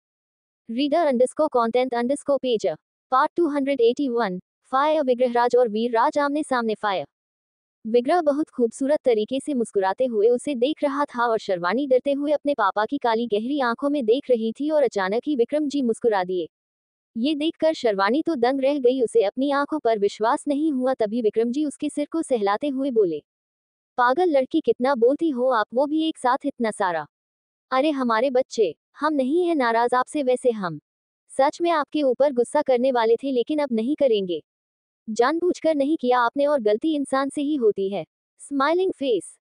Speaker 1: Reader underscore content underscore page part 281 fire. Vigraharaj और वीरराज आमने सामने। फायर। विग्रह बहुत खूबसूरत तरीके से मुस्कुराते हुए उसे देख रहा था और शर्वाणी डरते हुए अपने पापा की काली गहरी आंखों में देख रही थी। और अचानक ही विक्रम जी मुस्कुरा दिए। ये देखकर शर्वाणी तो दंग रह गई, उसे अपनी आंखों पर विश्वास नहीं हुआ। तभी विक्रम जी उसके सिर को सहलाते हुए बोले, पागल लड़की, कितना बोलती हो आप, वो भी एक साथ इतना सारा। अरे हमारे बच्चे, हम नहीं है नाराज आपसे, वैसे हम सच में आपके ऊपर गुस्सा करने वाले थे, लेकिन अब नहीं करेंगे। जानबूझकर नहीं किया आपने और गलती इंसान से ही होती है। Smiling face.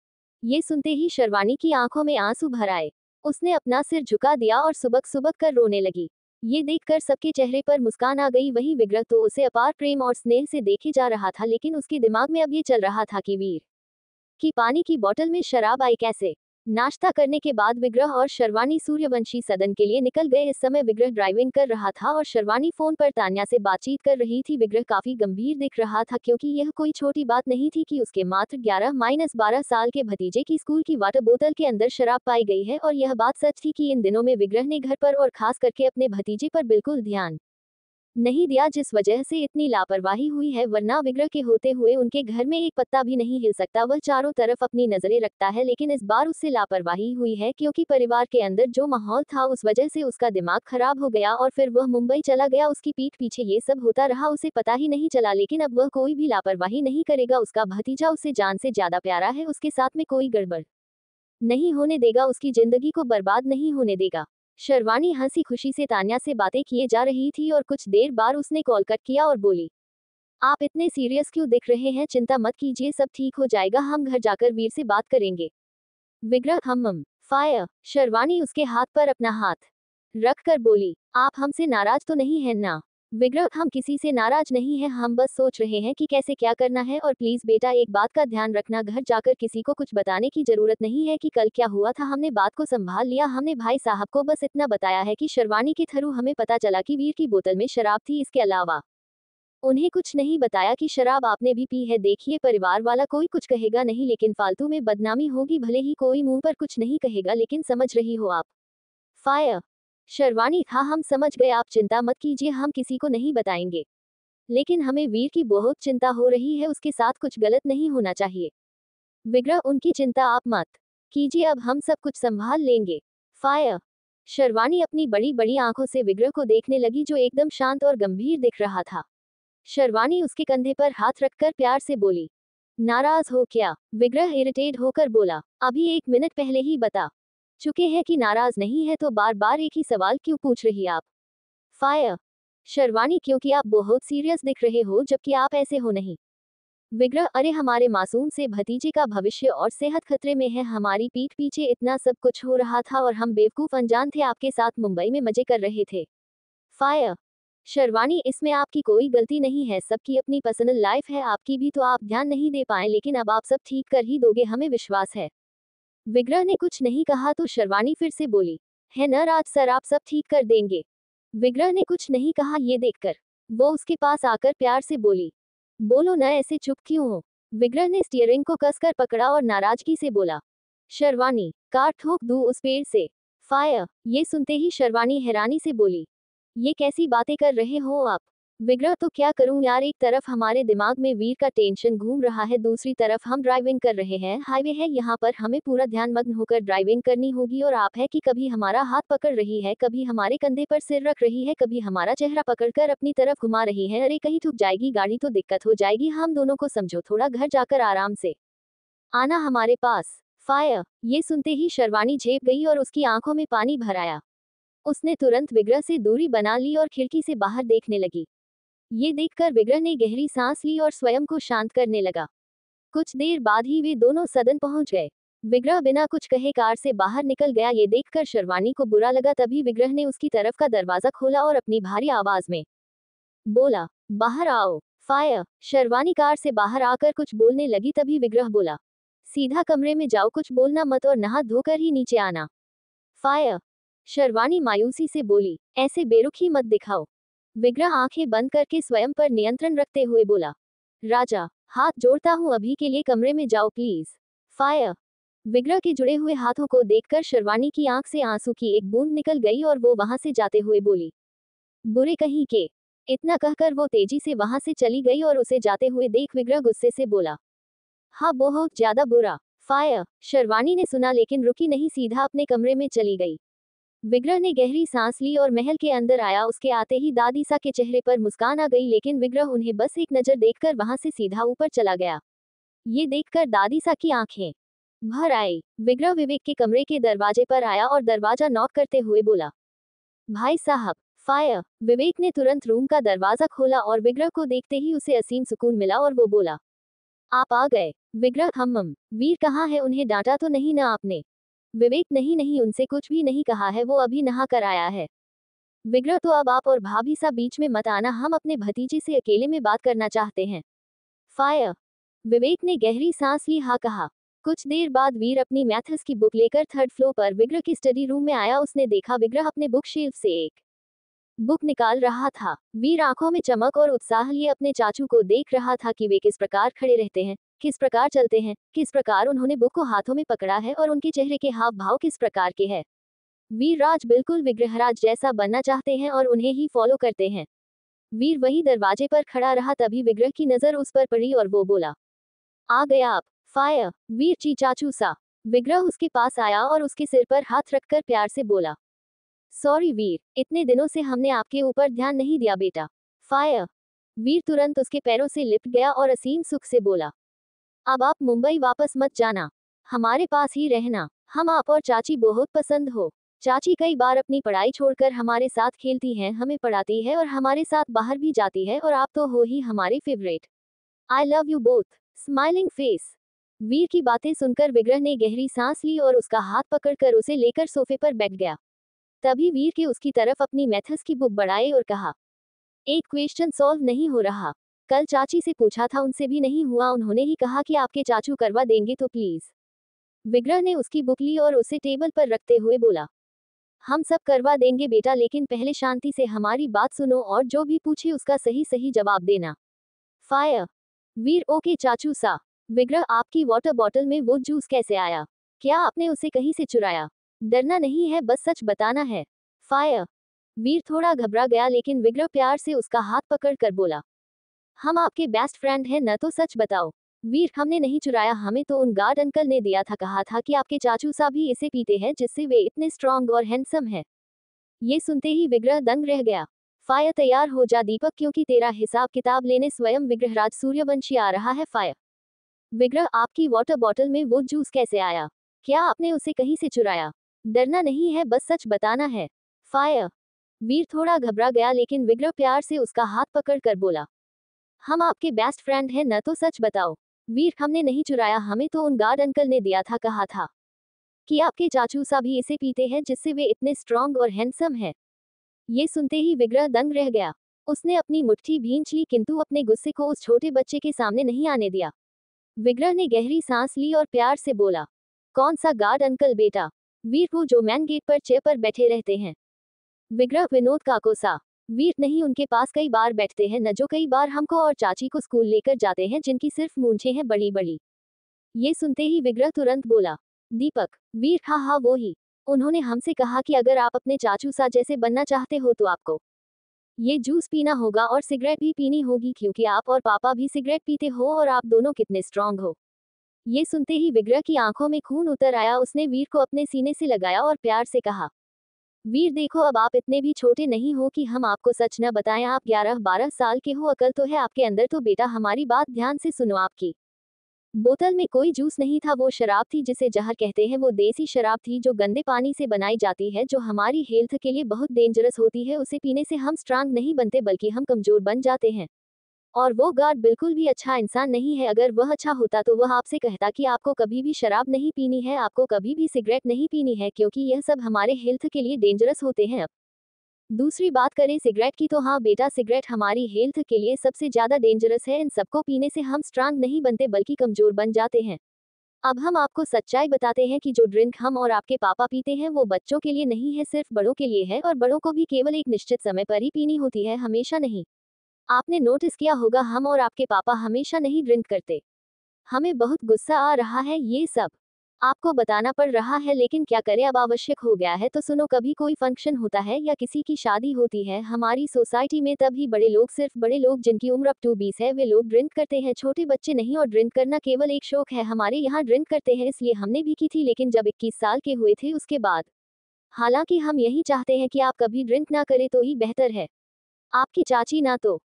Speaker 1: ये सुनते ही शर्वाणी की आंखों में आंसू भर आए। उसने अपना सिर झुका दिया और सुबक सुबक कर रोने लगी। ये देखकर सबके चेहरे पर मुस्कान आ गई। वहीं विग्रह तो उसे अपार प्रेम और स्नेह से देखे जा रहा था, लेकिन उसके दिमाग में अब ये चल रहा था कि वीर की पानी की बोतल में शराब आई कैसे। नाश्ता करने के बाद विग्रह और शर्वाणी सूर्यवंशी सदन के लिए निकल गए। इस समय विग्रह ड्राइविंग कर रहा था और शर्वाणी फोन पर तान्या से बातचीत कर रही थी। विग्रह काफी गंभीर दिख रहा था, क्योंकि यह कोई छोटी बात नहीं थी कि उसके मात्र 11-12 साल के भतीजे की स्कूल की वाटर बोतल के अंदर शराब पाई गई है। और यह बात सच थी कि इन दिनों में विग्रह ने घर पर और खास करके अपने भतीजे पर बिल्कुल ध्यान नहीं दिया, जिस वजह से इतनी लापरवाही हुई है, वरना विग्रह के होते हुए उनके घर में एक पत्ता भी नहीं हिल सकता। वह चारों तरफ अपनी नजरें रखता है, लेकिन इस बार उससे लापरवाही हुई है क्योंकि परिवार के अंदर जो माहौल था उस वजह से उसका दिमाग खराब हो गया और फिर वह मुंबई चला गया। उसकी पीठ पीछे ये सब होता रहा, उसे पता ही नहीं चला, लेकिन अब वह कोई भी लापरवाही नहीं करेगा। उसका भतीजा उससे जान से ज्यादा प्यारा है, उसके साथ में कोई गड़बड़ नहीं होने देगा, उसकी जिंदगी को बर्बाद नहीं होने देगा। शर्वाणी हंसी खुशी से तान्या से बातें किए जा रही थी और कुछ देर बाद उसने कॉल कट किया और बोली, आप इतने सीरियस क्यों दिख रहे हैं? चिंता मत कीजिए, सब ठीक हो जाएगा, हम घर जाकर वीर से बात करेंगे। विग्रह फायर। शर्वाणी उसके हाथ पर अपना हाथ रख कर बोली, आप हमसे नाराज तो नहीं हैं ना? विग्रह, हम किसी से नाराज नहीं हैं, हम बस सोच रहे हैं कि कैसे क्या करना है। और प्लीज बेटा, एक बात का ध्यान रखना, घर जाकर किसी को कुछ बताने की जरूरत नहीं है कि कल क्या हुआ था। हमने बात को संभाल लिया, हमने भाई साहब को बस इतना बताया है कि शर्वाणी के थ्रू हमें पता चला कि वीर की बोतल में शराब थी, इसके अलावा उन्हें कुछ नहीं बताया कि शराब आपने भी पी है। देखिए, परिवार वाला कोई कुछ कहेगा नहीं, लेकिन फालतू में बदनामी होगी। भले ही कोई मुंह पर कुछ नहीं कहेगा, लेकिन समझ रही हो आप? फायर। शर्वाणी, हाँ हम समझ गए, आप चिंता मत कीजिए, हम किसी को नहीं बताएंगे। लेकिन हमें वीर की बहुत चिंता हो रही है, उसके साथ कुछ गलत नहीं होना चाहिए। विग्रह, उनकी चिंता आप मत कीजिए, अब हम सब कुछ संभाल लेंगे। फायर। शर्वाणी अपनी बड़ी बड़ी आंखों से विग्रह को देखने लगी, जो एकदम शांत और गंभीर दिख रहा था। शर्वाणी उसके कंधे पर हाथ रखकर प्यार से बोली, नाराज हो क्या? विग्रह इरिटेट होकर बोला, अभी 1 मिनट पहले ही बता चुके हैं कि नाराज नहीं है, तो बार बार एक ही सवाल क्यों पूछ रही आप? फायर। शर्वाणी, क्योंकि आप बहुत सीरियस दिख रहे हो, जबकि आप ऐसे हो नहीं। विग्रह, अरे हमारे मासूम से भतीजे का भविष्य और सेहत खतरे में है, हमारी पीठ पीछे इतना सब कुछ हो रहा था और हम बेवकूफ अनजान थे, आपके साथ मुंबई में मजे कर रहे थे। फायर। शर्वाणी, इसमें आपकी कोई गलती नहीं है, सबकी अपनी पर्सनल लाइफ है, आपकी भी, तो आप ध्यान नहीं दे पाए, लेकिन अब आप सब ठीक कर ही दोगे, हमें विश्वास है। विग्रह ने कुछ नहीं कहा तो शर्वाणी फिर से बोली, है न राज सर, आप सब ठीक कर देंगे? विग्रह ने कुछ नहीं कहा, ये देखकर वो उसके पास आकर प्यार से बोली, बोलो न, ऐसे चुप क्यों हो? विग्रह ने स्टीयरिंग को कसकर पकड़ा और नाराजगी से बोला, शर्वाणी, कार ठोक दूं उस पेड़ से? फायर। ये सुनते ही शर्वाणी हैरानी से बोली, ये कैसी बातें कर रहे हो आप? विग्रह, तो क्या करूं यार, एक तरफ हमारे दिमाग में वीर का टेंशन घूम रहा है, दूसरी तरफ हम ड्राइविंग कर रहे हैं, हाईवे है यहाँ पर, हमें पूरा ध्यान मग्न होकर ड्राइविंग करनी होगी। और आप है कि कभी हमारा हाथ पकड़ रही है, कभी हमारे कंधे पर सिर रख रही है, कभी हमारा चेहरा पकड़कर अपनी तरफ घुमा रही है। अरे कहीं ठुक जाएगी गाड़ी तो दिक्कत हो जाएगी, हम दोनों को समझो, थोड़ा घर जाकर आराम से आना हमारे पास। फायर। ये सुनते ही शर्वाणी झेप गई और उसकी आंखों में पानी भर आया। उसने तुरंत विग्रह से दूरी बना ली और खिड़की से बाहर देखने लगी। ये देखकर विग्रह ने गहरी सांस ली और स्वयं को शांत करने लगा। कुछ देर बाद ही वे दोनों सदन पहुंच गए। विग्रह बिना कुछ कहे कार से बाहर निकल गया। ये देखकर शर्वाणी को बुरा लगा, तभी विग्रह ने उसकी तरफ का दरवाजा खोला और अपनी भारी आवाज में बोला, बाहर आओ। फायर। शर्वाणी कार से बाहर आकर कुछ बोलने लगी, तभी विग्रह बोला, सीधा कमरे में जाओ, कुछ बोलना मत और नहा धोकर ही नीचे आना। फायर। शर्वाणी मायूसी से बोली, ऐसे बेरुखी मत दिखाओ। विग्रह आंखें बंद करके स्वयं पर नियंत्रण रखते हुए बोला, राजा, हाथ जोड़ता हूं, अभी के लिए कमरे में जाओ प्लीज। फायर। विग्रह के जुड़े हुए हाथों को देखकर शर्वाणी की आंख से आंसू की एक बूंद निकल गई और वो वहां से जाते हुए बोली, बुरे कहीं के। इतना कहकर वो तेजी से वहां से चली गई और उसे जाते हुए देख विग्रह गुस्से से बोला, हाँ बहुत ज्यादा बुरा। फायर। शर्वाणी ने सुना लेकिन रुकी नहीं, सीधा अपने कमरे में चली गई। विग्रह ने गहरी सांस ली और महल के अंदर आया। उसके आते ही दादीसा के चेहरे पर मुस्कान आ गई, लेकिन विग्रह उन्हें बस एक नजर देखकर वहां से सीधा ऊपर चला गया। ये देखकर दादीसा की आंखें भर आई। विग्रह विवेक के कमरे के दरवाजे पर आया और दरवाजा नॉक करते हुए बोला, भाई साहब। फायर। विवेक ने तुरंत रूम का दरवाजा खोला और विग्रह को देखते ही उसे असीम सुकून मिला और वो बोला, आप आ गए। विग्रह, वीर कहाँ है, उन्हें डांटा तो नहीं ना आपने? विवेक, नहीं नहीं, उनसे कुछ भी नहीं कहा है, वो अभी नहा कर आया है। विग्रह, तो अब आप और भाभी सा बीच में मत आना, हम अपने भतीजे से अकेले में बात करना चाहते हैं। फायर। विवेक ने गहरी सांस ली, हाँ कहा। कुछ देर बाद वीर अपनी मैथ्स की बुक लेकर 3rd फ्लोर पर विग्रह की स्टडी रूम में आया। उसने देखा विग्रह अपने बुक शेल्फ से एक बुक निकाल रहा था। वीर आंखों में चमक और उत्साह लिए अपने चाचू को देख रहा था कि वे किस प्रकार खड़े रहते हैं, किस प्रकार चलते हैं, किस प्रकार उन्होंने बुक को हाथों में पकड़ा है और उनके चेहरे के हाव भाव किस प्रकार के हैं। वीर राज बिल्कुल विग्रहराज जैसा बनना चाहते हैं और उन्हें ही फॉलो करते हैं। वीर वही दरवाजे पर खड़ा रहा, तभी विग्रह की नजर उस पर पड़ी और वो बोला, आ गया आप। फायर। वीर चाचू सा। विग्रह उसके पास आया और उसके सिर पर हाथ रखकर प्यार से बोला, सॉरी वीर, इतने दिनों से हमने आपके ऊपर ध्यान नहीं दिया बेटा। फायर। वीर तुरंत उसके पैरों से लिपट गया और असीम सुख से बोला, अब आप मुंबई वापस मत जाना, हमारे पास ही रहना, हम आप और चाची बहुत पसंद हो। चाची कई बार अपनी पढ़ाई छोड़कर हमारे साथ खेलती हैं, हमें पढ़ाती है और हमारे साथ बाहर भी जाती है, और आप तो हो ही हमारे favourite. I love you both. Smiling face. Veer की बातें सुनकर विग्रह ने गहरी सांस ली और उसका हाथ पकड़कर उसे लेकर सोफे पर बैठ गया। तभी वीर के उसकी तरफ अपनी मैथ्स की बुक बढ़ाई और कहा, एक क्वेश्चन सॉल्व नहीं हो रहा। कल चाची से पूछा था, उनसे भी नहीं हुआ, उन्होंने ही कहा कि आपके चाचू करवा देंगे तो प्लीज। विग्रह ने उसकी बुक ली और उसे टेबल पर रखते हुए बोला, हम सब करवा देंगे बेटा, लेकिन पहले शांति से हमारी बात सुनो और जो भी पूछे उसका सही सही जवाब देना। फायर। वीर ओके चाचू सा। विग्रह आपकी वाटर बॉटल में वो जूस कैसे आया? क्या आपने उसे कहीं से चुराया? डरना नहीं है, बस सच बताना है। फायर। वीर थोड़ा घबरा गया, लेकिन विग्रह प्यार से उसका हाथ पकड़ कर बोला, हम आपके बेस्ट फ्रेंड हैं न, तो सच बताओ। वीर हमने नहीं चुराया, हमें तो उन गार्ड अंकल ने दिया था, कहा था कि आपके चाचू साहब भी इसे पीते हैं जिससे वे इतने स्ट्रांग और हैंडसम हैं। ये सुनते ही विग्रह दंग रह गया। फायर तैयार हो जा दीपक, क्योंकि तेरा हिसाब किताब लेने स्वयं विग्रहराज सूर्यवंशी आ रहा है। फायर। विग्रह आपकी वाटर बॉटल में वो जूस कैसे आया? क्या आपने उसे कहीं से चुराया? डरना नहीं है, बस सच बताना है। फायर। वीर थोड़ा घबरा गया, लेकिन विग्रह प्यार से उसका हाथ पकड़ कर बोला, हम आपके बेस्ट फ्रेंड हैं न, तो सच बताओ। वीर हमने नहीं चुराया, हमें तो उन गार्ड अंकल ने दिया था, कहा था कि आपके चाचू साहब भी इसे पीते हैं जिससे वे इतने स्ट्रांग और हैंडसम हैं। ये सुनते ही विग्रह दंग रह गया। उसने अपनी मुट्ठी भींच ली, किंतु अपने गुस्से को उस छोटे बच्चे के सामने नहीं आने दिया। विग्रह ने गहरी सांस ली और प्यार से बोला, कौन सा गार्ड अंकल बेटा? वीर वो जो मैन गेट पर चेयर पर बैठे रहते हैं। विग्रह विनोद काकोसा। वीर नहीं, उनके पास कई बार बैठते हैं न, जो कई बार हमको और चाची को स्कूल लेकर जाते हैं, जिनकी सिर्फ मूंछें हैं बड़ी बड़ी। ये सुनते ही विग्रह तुरंत बोला, दीपक। वीर हाँ हाँ वो ही। उन्होंने हमसे कहा कि अगर आप अपने चाचू सा जैसे बनना चाहते हो तो आपको ये जूस पीना होगा और सिगरेट भी पीनी होगी, क्योंकि आप और पापा भी सिगरेट पीते हो और आप दोनों कितने स्ट्रांग हो। ये सुनते ही विग्रह की आंखों में खून उतर आया। उसने वीर को अपने सीने से लगाया और प्यार से कहा, वीर देखो, अब आप इतने भी छोटे नहीं हो कि हम आपको सच न बताएं। आप 11-12 साल के हो, अकल तो है आपके अंदर, तो बेटा हमारी बात ध्यान से सुनो। आपकी बोतल में कोई जूस नहीं था, वो शराब थी जिसे जहर कहते हैं। वो देसी शराब थी जो गंदे पानी से बनाई जाती है, जो हमारी हेल्थ के लिए बहुत डेंजरस होती है। उसे पीने से हम स्ट्रांग नहीं बनते, बल्कि हम कमजोर बन जाते हैं। और वो गार्ड बिल्कुल भी अच्छा इंसान नहीं है। अगर वह अच्छा होता तो वह आपसे कहता कि आपको कभी भी शराब नहीं पीनी है, आपको कभी भी सिगरेट नहीं पीनी है, क्योंकि यह सब हमारे हेल्थ के लिए डेंजरस होते हैं। अब दूसरी बात करें सिगरेट की, तो हाँ बेटा, सिगरेट हमारी हेल्थ के लिए सबसे ज्यादा डेंजरस है। इन सबको पीने से हम स्ट्रांग नहीं बनते, बल्कि कमजोर बन जाते हैं। अब हम आपको सच्चाई बताते हैं कि जो ड्रिंक हम और आपके पापा पीते हैं वो बच्चों के लिए नहीं है, सिर्फ बड़ों के लिए है। और बड़ों को भी केवल एक निश्चित समय पर ही पीनी होती है, हमेशा नहीं। आपने नोटिस किया होगा, हम और आपके पापा हमेशा नहीं ड्रिंक करते। हमें बहुत गुस्सा आ रहा है, ये सब आपको बताना पड़ रहा है, लेकिन क्या करें, अब आवश्यक हो गया है। तो सुनो, कभी कोई फंक्शन होता है या किसी की शादी होती है हमारी सोसाइटी में, तभी बड़े लोग, सिर्फ बड़े लोग जिनकी उम्र अप टू 20 है, वे लोग ड्रिंक करते हैं, छोटे बच्चे नहीं। और ड्रिंक करना केवल एक शौक है, हमारे यहाँ ड्रिंक करते हैं, इसलिए हमने भी की थी, लेकिन जब 21 साल के हुए थे उसके बाद। हालांकि हम यही चाहते हैं कि आप कभी ड्रिंक ना करें तो ही बेहतर है। आपकी चाची ना तो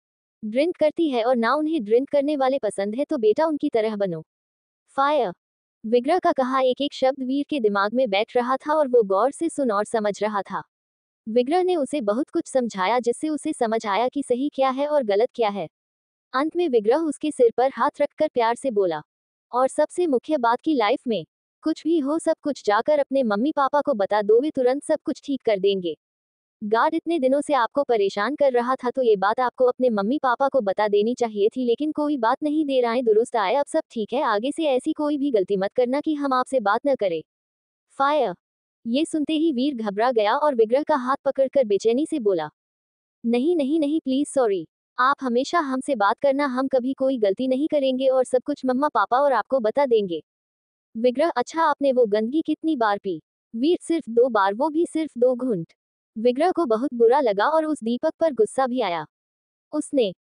Speaker 1: ड्रिंक करती है और ना उन्हें ड्रिंक करने वाले पसंद है, तो बेटा उनकी तरह बनो। फायर। विग्रह का कहा एक एक शब्द वीर के दिमाग में बैठ रहा था और वो गौर से सुन और समझ रहा था। विग्रह ने उसे बहुत कुछ समझाया, जिससे उसे समझ आया कि सही क्या है और गलत क्या है। अंत में विग्रह उसके सिर पर हाथ रखकर प्यार से बोला, और सबसे मुख्य बात की लाइफ में कुछ भी हो, सब कुछ जाकर अपने मम्मी पापा को बता दो, वे तुरंत सब कुछ ठीक कर देंगे। गार्ड इतने दिनों से आपको परेशान कर रहा था, तो ये बात आपको अपने मम्मी पापा को बता देनी चाहिए थी, लेकिन कोई बात नहीं, दे रहे दुरुस्त आए, अब सब ठीक है। आगे से ऐसी कोई भी गलती मत करना कि हम आपसे बात न करें। फायर। ये सुनते ही वीर घबरा गया और विग्रह का हाथ पकड़कर बेचैनी से बोला, नहीं नहीं नहीं, प्लीज सॉरी। आप हमेशा हमसे बात करना, हम कभी कोई गलती नहीं करेंगे और सब कुछ मम्मा पापा और आपको बता देंगे। विग्रह अच्छा, आपने वो गंदगी कितनी बार पी? वीर सिर्फ 2 बार, वो भी सिर्फ 2 घूंट। विग्रह को बहुत बुरा लगा और उस दीपक पर गुस्सा भी आया। उसने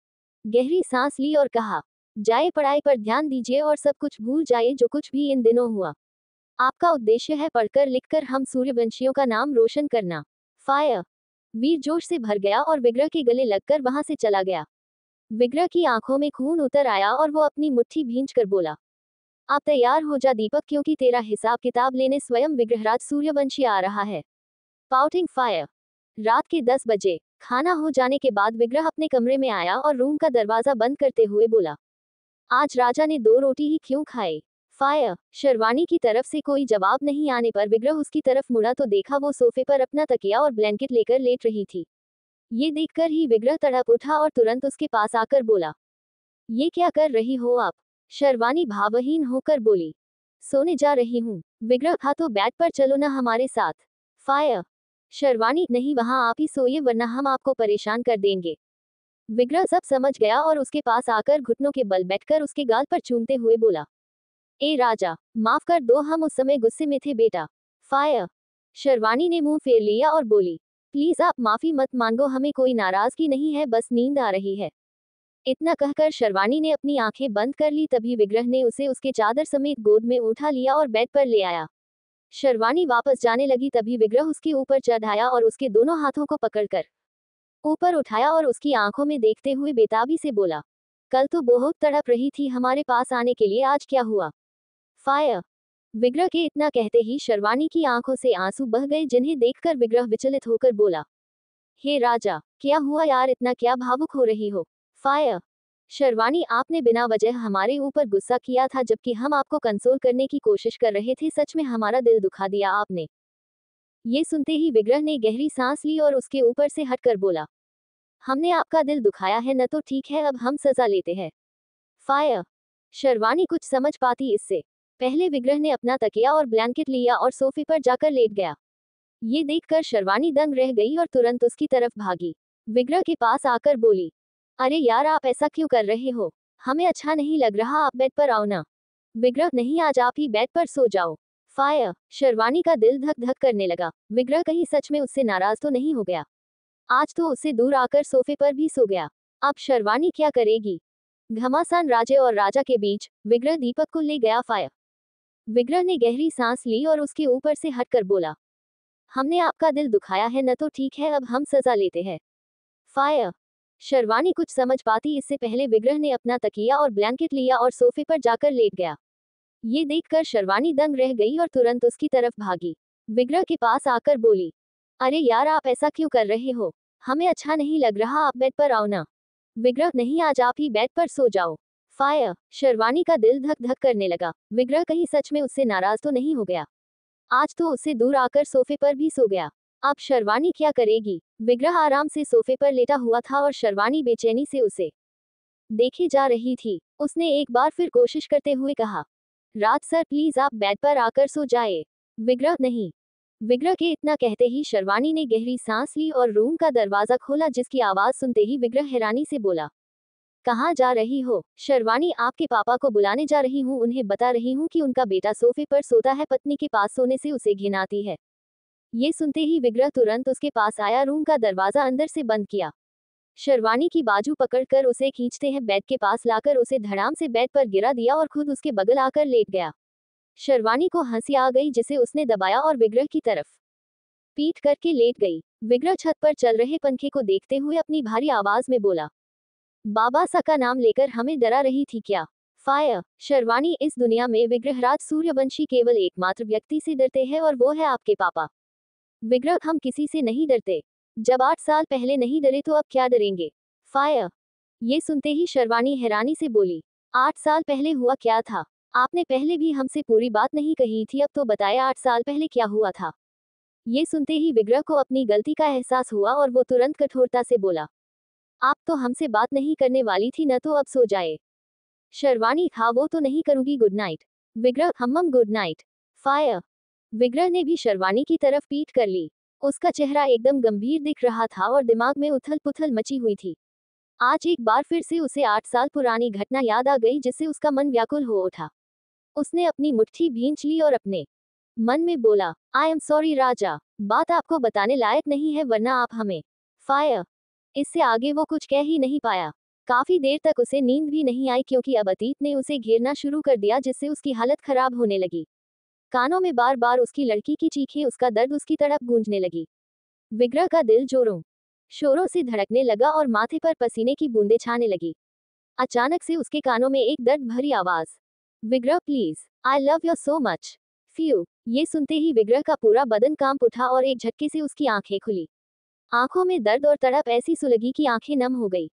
Speaker 1: गहरी सांस ली और कहा, जाए पढ़ाई पर ध्यान दीजिए और सब कुछ भूल जाइए जो कुछ भी इन दिनों हुआ। आपका उद्देश्य है पढ़कर लिखकर हम सूर्यवंशियों का नाम रोशन करना। फायर। वीर जोश से भर गया और विग्रह के गले लगकर वहां से चला गया। विग्रह की आंखों में खून उतर आया और वो अपनी मुट्ठी भींच कर बोला, आप तैयार हो जा दीपक, क्योंकि तेरा हिसाब किताब लेने स्वयं विग्रहराज सूर्यवंशी आ रहा है। Pouting fire. रात के 10 बजे खाना हो जाने के बाद विग्रह अपने कमरे में आया और रूम का दरवाजा बंद करते हुए बोला, आज राजा ने 2 रोटी ही क्यों खाए। फायर। शेरवानी की तरफ से कोई जवाब नहीं आने पर विग्रह उसकी तरफ मुड़ा तो देखा वो सोफे पर अपना तकिया और ब्लैंकेट लेकर लेट रही थी। ये देखकर ही विग्रह तड़प उठा और तुरंत उसके पास आकर बोला, ये क्या कर रही हो आप। शेरवानी भावहीन होकर बोली, सोने जा रही हूँ। विग्रह था तो बैठ पर चलो ना हमारे साथ। फायर। शेरवानी, नहीं, वहां आप ही सोइए वरना हम आपको परेशान कर देंगे। विग्रह सब समझ गया और उसके पास आकर घुटनों के बल बैठकर उसके गाल पर चूमते हुए बोला, ए राजा, माफ कर दो, हम उस समय गुस्से में थे बेटा। फायर। शेरवानी ने मुंह फेर लिया और बोली, प्लीज आप माफी मत मांगो, हमें कोई नाराजगी नहीं है, बस नींद आ रही है। इतना कहकर शेरवानी ने अपनी आंखें बंद कर ली। तभी विग्रह ने उसे उसके चादर समेत गोद में उठा लिया और बेड पर ले आया। शेरवानी वापस जाने लगी तभी विग्रह उसके ऊपर चढ़ आया और उसके दोनों हाथों को पकड़कर ऊपर उठाया और उसकी आंखों में देखते हुए बेताबी से बोला, कल तो बहुत तड़प रही थी हमारे पास आने के लिए, आज क्या हुआ। फायर। विग्रह के इतना कहते ही शेरवानी की आंखों से आंसू बह गए, जिन्हें देखकर विग्रह विचलित होकर बोला, हे राजा, क्या हुआ यार, इतना क्या भावुक हो रही हो। फायर। शेरवानी, आपने बिना वजह हमारे ऊपर गुस्सा किया था जबकि हम आपको कंसोल करने की कोशिश कर रहे थे, सच में हमारा दिल दुखा दिया आपने। ये सुनते ही विग्रह ने गहरी सांस ली और उसके ऊपर से हटकर बोला, हमने आपका दिल दुखाया है न तो ठीक है, अब हम सजा लेते हैं। फायर। शेरवानी कुछ समझ पाती इससे पहले विग्रह ने अपना तकिया और ब्लैंकेट लिया और सोफे पर जाकर लेट गया। ये देखकर शेरवानी दंग रह गई और तुरंत उसकी तरफ भागी। विग्रह के पास आकर बोली, अरे यार, आप ऐसा क्यों कर रहे हो, हमें अच्छा नहीं लग रहा, आप बेड पर आओ ना। विग्रह, नहीं, आज आप ही बेड पर सो जाओ। फायर। शेरवानी का दिल धक धक करने लगा। विग्रह कहीं सच में उससे नाराज तो नहीं हो गया। आज तो उससे दूर आकर सोफे पर भी सो गया। अब शेरवानी क्या करेगी। घमासान राजे और राजा के बीच विग्रह दीपक को ले गया। फायर। विग्रह ने गहरी सांस ली और उसके ऊपर से हटकर बोला, हमने आपका दिल दुखाया है न तो ठीक है, अब हम सजा लेते हैं। फायर। शेरवानी कुछ समझ पाती इससे पहले विग्रह ने अपना तकिया और ब्लैंकेट लिया और सोफे पर जाकर लेट गया। ये देखकर शेरवानी दंग रह गई और तुरंत उसकी तरफ भागी। विग्रह के पास आकर बोली, अरे यार, आप ऐसा क्यों कर रहे हो, हमें अच्छा नहीं लग रहा, आप बेड पर आओ ना। विग्रह, नहीं, आज आप ही बेड पर सो जाओ। फायर। शेरवानी का दिल धक धक करने लगा। विग्रह कहीं सच में उससे नाराज तो नहीं हो गया। आज तो उससे दूर आकर सोफे पर भी सो गया। अब शेरवानी क्या करेगी। विग्रह आराम से सोफे पर लेटा हुआ था और शेरवानी बेचैनी से उसे देखे जा रही थी। उसने एक बार फिर कोशिश करते हुए कहा, राज सर, प्लीज आप बेड पर आकर सो जाए। विग्रह, नहीं। विग्रह के इतना कहते ही शेरवानी ने गहरी सांस ली और रूम का दरवाजा खोला, जिसकी आवाज सुनते ही विग्रह हैरानी से बोला, कहाँ जा रही हो। शेरवानी, आपके पापा को बुलाने जा रही हूँ, उन्हें बता रही हूँ कि उनका बेटा सोफे पर सोता है, पत्नी के पास सोने से उसे घिन आती है। ये सुनते ही विग्रह तुरंत उसके पास आया, रूम का दरवाजा अंदर से बंद किया। शेरवानी की बाजू पकड़कर उसे खींचते हैं बेड के पास लाकर उसे धड़ाम से बेड पर गिरा दिया और खुद उसके बगल आकर लेट गया। शेरवानी को हंसी आ गई, जिसे उसने दबाया और विग्रह की तरफ पीठ करके लेट गई। विग्रह छत पर चल रहे पंखे को देखते हुए अपनी भारी आवाज में बोला, बाबा सा का नाम लेकर हमें डरा रही थी क्या। फायर। शेरवानी, इस दुनिया में विग्रहराज सूर्यवंशी केवल एकमात्र व्यक्ति से डरते हैं और वो है आपके पापा। विग्रह, हम किसी से नहीं डरते। जब 8 साल पहले नहीं डरे तो अब क्या डरेंगे। फायर। ये सुनते ही शेरवानी हैरानी से बोली, 8 साल पहले हुआ क्या था। आपने पहले भी हमसे पूरी बात नहीं कही थी, अब तो बताया 8 साल पहले क्या हुआ था। ये सुनते ही विग्रह को अपनी गलती का एहसास हुआ और वो तुरंत कठोरता से बोला, आप तो हमसे बात नहीं करने वाली थी न, तो अब सो जाए। शेरवानी, हाँ वो तो नहीं करूंगी, गुड नाइट। विग्रह, हम्म, गुड नाइट। फायर। विग्रह ने भी शेरवानी की तरफ पीठ कर ली। उसका चेहरा एकदम गंभीर दिख रहा था और दिमाग में उथल पुथल मची हुई थी। आज एक बार फिर से उसे 8 साल पुरानी घटना याद आ गई, जिससे उसका मन व्याकुल हो उठा। उसने अपनी मुट्ठी भींच ली और अपने मन में बोला, आई एम सॉरी राजा, बात आपको बताने लायक नहीं है वरना आप हमें। फायर। इससे आगे वो कुछ कह ही नहीं पाया। काफी देर तक उसे नींद भी नहीं आई क्योंकि अब अतीत ने उसे घेरना शुरू कर दिया जिससे उसकी हालत खराब होने लगी। कानों में बार बार उसकी लड़की की चीखें, उसका दर्द, उसकी तड़प गूंजने लगी। विग्रह का दिल जोरों शोरों से धड़कने लगा और माथे पर पसीने की बूंदें छाने लगी। अचानक से उसके कानों में एक दर्द भरी आवाज, विग्रह please, I love you so much. Few. ये सुनते ही विग्रह का पूरा बदन कांप उठा और एक झटके से उसकी आंखें खुली। आंखों में दर्द और तड़प ऐसी सुलगी कि आंखें नम हो गई।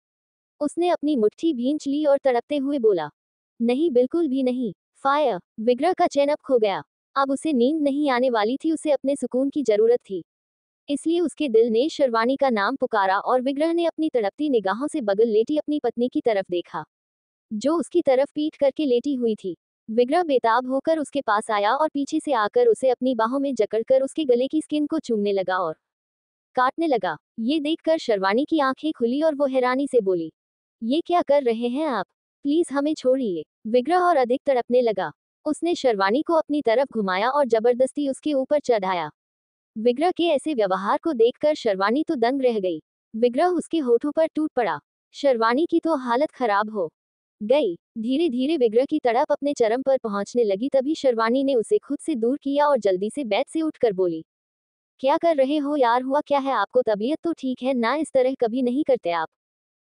Speaker 1: उसने अपनी मुट्ठी भींच ली और तड़पते हुए बोला, नहीं, बिल्कुल भी नहीं। फायर। विग्रह का चैन अब खो गया। अब उसे नींद नहीं आने वाली थी, उसे अपने सुकून की जरूरत थी। इसलिए उसके दिल ने शर्वाणी का नाम पुकारा और विग्रह ने अपनी तड़पती निगाहों से बगल लेटी अपनी पत्नी की तरफ देखा, जो उसकी तरफ पीठ करके लेटी हुई थी। विग्रह बेताब होकर उसके पास आया और पीछे से आकर उसे अपनी बाहों में जकड़कर उसके गले की स्किन को चूमने लगा और काटने लगा। ये देखकर शर्वाणी की आंखें खुली और वो हैरानी से बोली, ये क्या कर रहे हैं आप? प्लीज हमें छोड़िए। विग्रह और अधिक तड़पने लगा। उसने शर्वाणी को अपनी तरफ घुमाया और जबरदस्ती उसके ऊपर चढ़ाया। विग्रह के ऐसे व्यवहार को देखकर शर्वाणी तो दंग रह गई। विग्रह उसके होठों पर टूट पड़ा। शर्वाणी की तो हालत खराब हो गई। धीरे धीरे विग्रह की तड़प अपने चरम पर पहुंचने लगी। तभी शर्वाणी ने उसे खुद से दूर किया और जल्दी से बेड से उठकर बोली, क्या कर रहे हो यार? हुआ क्या है आपको? तबीयत तो ठीक है ना? इस तरह कभी नहीं करते आप।